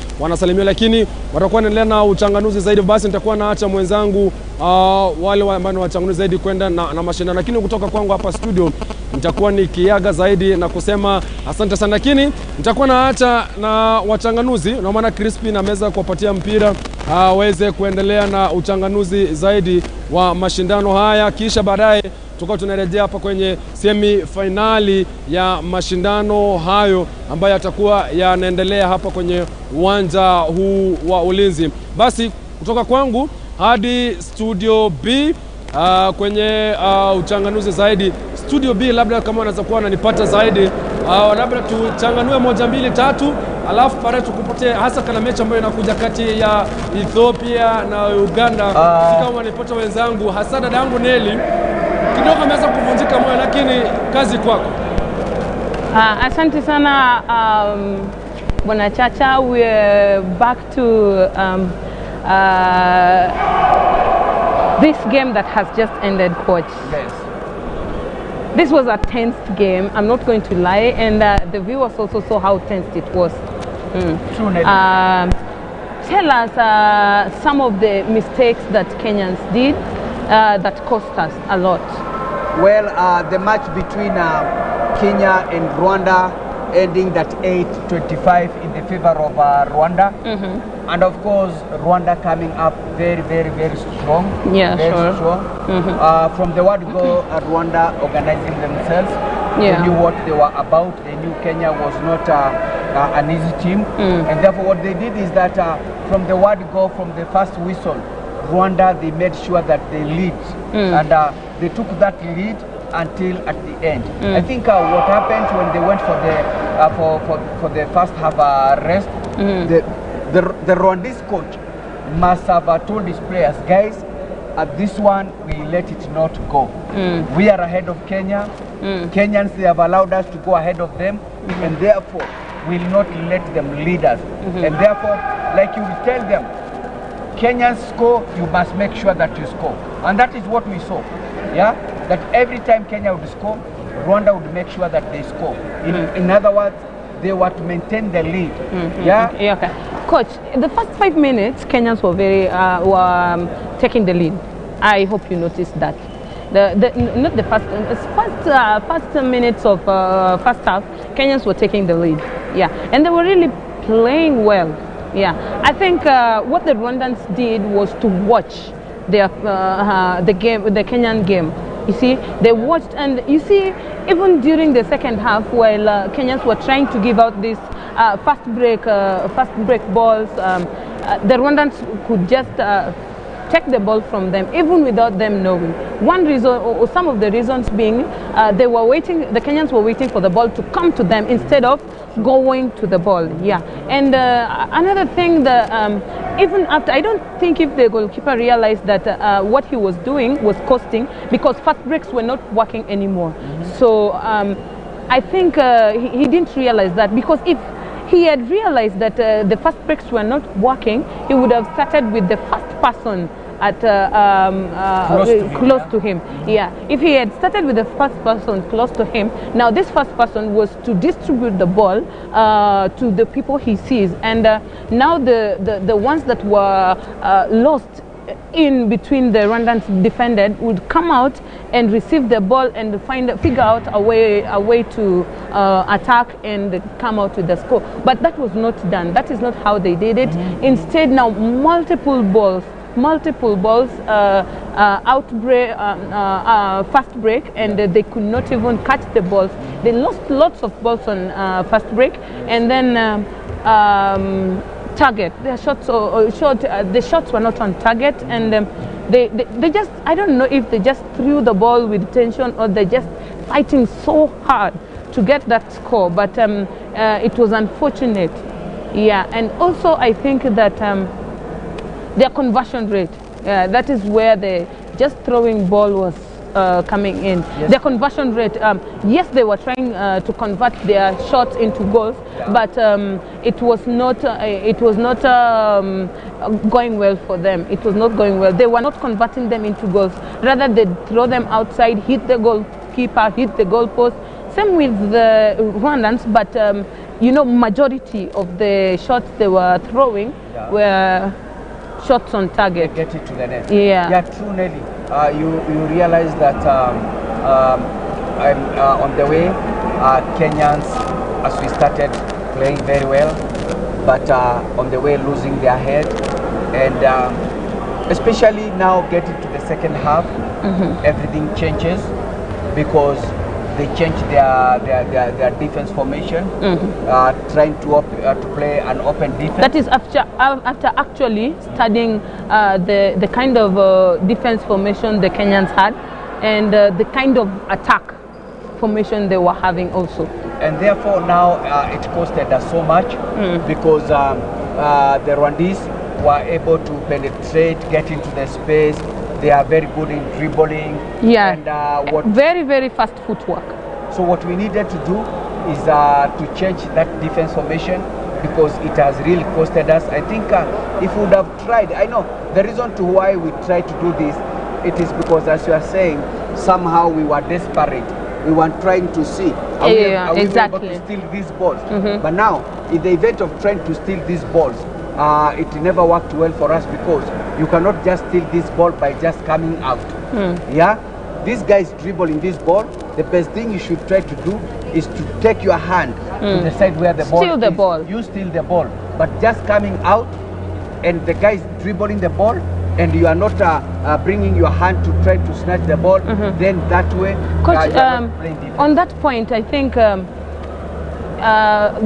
lakini watakuwa wanaendelea na uchanganuzi zaidi. Basi nitakuwa naacha mwenzangu wale ambao wachanganuzi zaidi kwenda na mashindano lakini kutoka kwangu hapa studio nitakuwa nikiaga zaidi na kusema asante sana lakini nitakuwa naacha na wachanganuzi na maana Crispy na meza kuwapatia mpira waweze kuendelea na uchanganuzi zaidi wa mashindano haya kisha baadaye tukao tunarejea hapa kwenye semi-finali ya mashindano hayo ambayo yatakuwa yanaendelea hapa kwenye uwanja huu wa Ulinzi. Basi kutoka kwangu hadi Studio B kwenye uchanganuzi zaidi. Studio B, labda kama unaweza kuwa unanipata zaidi, labda tuchanganue 1, 2, 3, alafu pale tukupote hasa kana mechi ambayo inakuja kati ya Ethiopia na Uganda. Kama wanipata wenzangu, hasa dada yangu Nelly kidogo ameanza kuvunjika moyo, lakini kazi kwako. Asante sana Bwana Chacha. We're back to this game that has just ended, coach. Yes. This was a tense game, I'm not going to lie, and the viewers also saw how tense it was. True. Tell us some of the mistakes that Kenyans did that cost us a lot. Well, the match between Kenya and Rwanda ending that 8-25 in the favor of Rwanda. And of course, Rwanda coming up very, very, very strong. Yeah, very sure. strong. From the word go, Rwanda organizing themselves. Yeah. They knew what they were about. They knew Kenya was not an easy team. And therefore what they did is that from the word go, from the first whistle, Rwanda, they made sure that they lead. And they took that lead until at the end. I think what happened when they went for the first half rest, the Rwandese coach must have told his players, guys, at this one we let it not go. We are ahead of Kenya. Kenyans, they have allowed us to go ahead of them, and therefore will not let them lead us. And therefore, like you will tell them, Kenyans score, you must make sure that you score. And that is what we saw. Yeah, that every time Kenya would score, Rwanda would make sure that they score. In other words, they were to maintain the lead. Yeah. Yeah. Okay. Coach, the first 5 minutes, Kenyans were taking the lead. I hope you noticed that. Not the first minutes of first half, Kenyans were taking the lead. Yeah, and they were really playing well. Yeah, I think what the Rwandans did was to watch the Kenyan game. You see, they watched, and you see, even during the second half, while Kenyans were trying to give out these fast break balls, the Rwandans could just take the ball from them, even without them knowing. One reason, or some of the reasons being, they were waiting. The Kenyans were waiting for the ball to come to them instead of going to the ball. Yeah, and another thing, even after, I don't think if the goalkeeper realized that what he was doing was costing, because fast breaks were not working anymore. So I think he didn't realize that, because if he had realized that the fast breaks were not working, he would have started with the first person at close to him. Yeah, if he had started with the first person close to him, now this first person was to distribute the ball to the people he sees, and now the ones that were lost in between the Rwandans defended would come out and receive the ball and figure out a way to attack and come out with the score. But that was not done. That is not how they did it. Instead, now multiple balls, fast break, and they could not even catch the balls. They lost lots of balls on fast break, and then target. The shots were not on target, and they just, I don't know if they just threw the ball with tension or they just fighting so hard to get that score. But it was unfortunate. Yeah, and also I think that their conversion rate, that is where the just throwing ball was coming in. Yes. Their conversion rate, yes, they were trying to convert their shots into goals, but it was not going well for them. It was not going well. They were not converting them into goals. Rather, they throw them outside, hit the goalkeeper, hit the goalpost. Same with the Rwandans, but you know, majority of the shots they were throwing were shots on target. Get it to the net. Yeah. Yeah, true, Nelly. You realize that on the way, Kenyans, as we started playing very well, but on the way losing their head, and especially now getting to the second half, everything changes, because they change their defense formation, trying to play an open defense. That is after actually studying the kind of defense formation the Kenyans had, and the kind of attack formation they were having also. And therefore now it costed us so much because the Rwandese were able to penetrate, get into the space. They are very good in dribbling. Yeah, and very, very fast footwork. So what we needed to do is to change that defense formation, because it has really costed us. I think if we would have tried, I know the reason to why we tried to do this, it is because, as you are saying, somehow we were desperate. We were trying to see, are we able to steal these balls? But now, in the event of trying to steal these balls, it never worked well for us, because you cannot just steal this ball by just coming out. Yeah, these guys dribbling this ball. The best thing you should try to do is to take your hand to the side where the ball steal the ball. You steal the ball, but just coming out and the guys dribbling the ball, and you are not bringing your hand to try to snatch the ball, then that way Coach, on that point, I think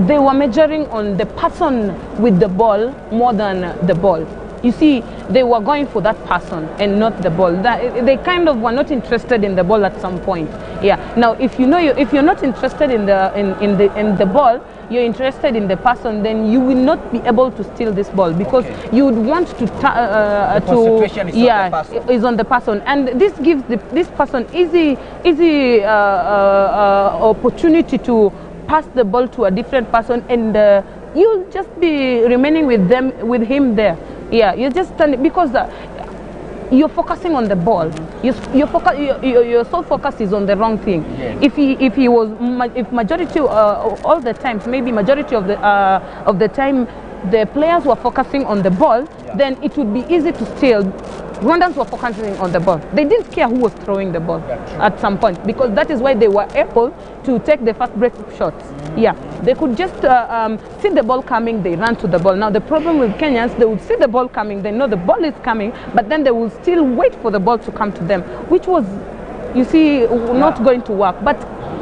they were measuring on the person with the ball more than the ball. You see, they were going for that person and not the ball. They kind of were not interested in the ball at some point. Yeah. Now, if you know if you're not interested in the ball, you're interested in the person, then you will not be able to steal this ball, because you would want to concentration is on the person. Is on the person, and this gives this person easy opportunity to pass the ball to a different person, and you'll just be remaining with him there. Yeah, you're just standing, because you're focusing on the ball. Your sole focus is on the wrong thing. Yes. If majority all the times, maybe majority of the time, the players were focusing on the ball, then it would be easy to steal. Rwandans were focusing on the ball. They didn't care who was throwing the ball at some point, because that is why they were able to take the fast break shots. Yeah, they could just see the ball coming, they ran to the ball. Now the problem with Kenyans, they would see the ball coming, they know the ball is coming, but then they will still wait for the ball to come to them, which was, you see, not going to work. But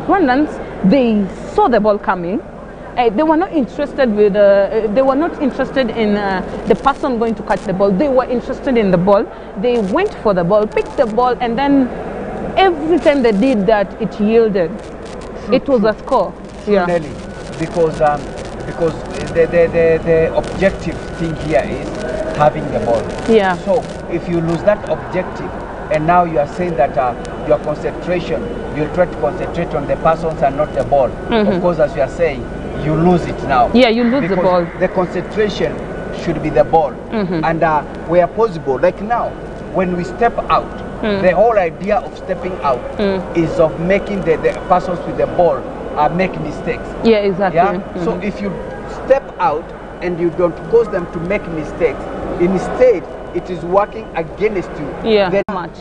Rwandans, they saw the ball coming. They were not interested with. They were not interested in the person going to catch the ball. They were interested in the ball. They went for the ball, picked the ball, and then every time they did that, it yielded. It was a score. Yeah. Because the objective thing here is having the ball. Yeah. So if you lose that objective, and now you are saying that your concentration, you'll try to concentrate on the persons and not the ball. Of course, as you are saying, you lose it now. Yeah, you lose the ball. The concentration should be the ball. And where possible, like now, when we step out, the whole idea of stepping out is of making the persons with the ball make mistakes. Yeah, exactly. Yeah? So if you step out and you don't cause them to make mistakes, instead it is working against you. Yeah, very much.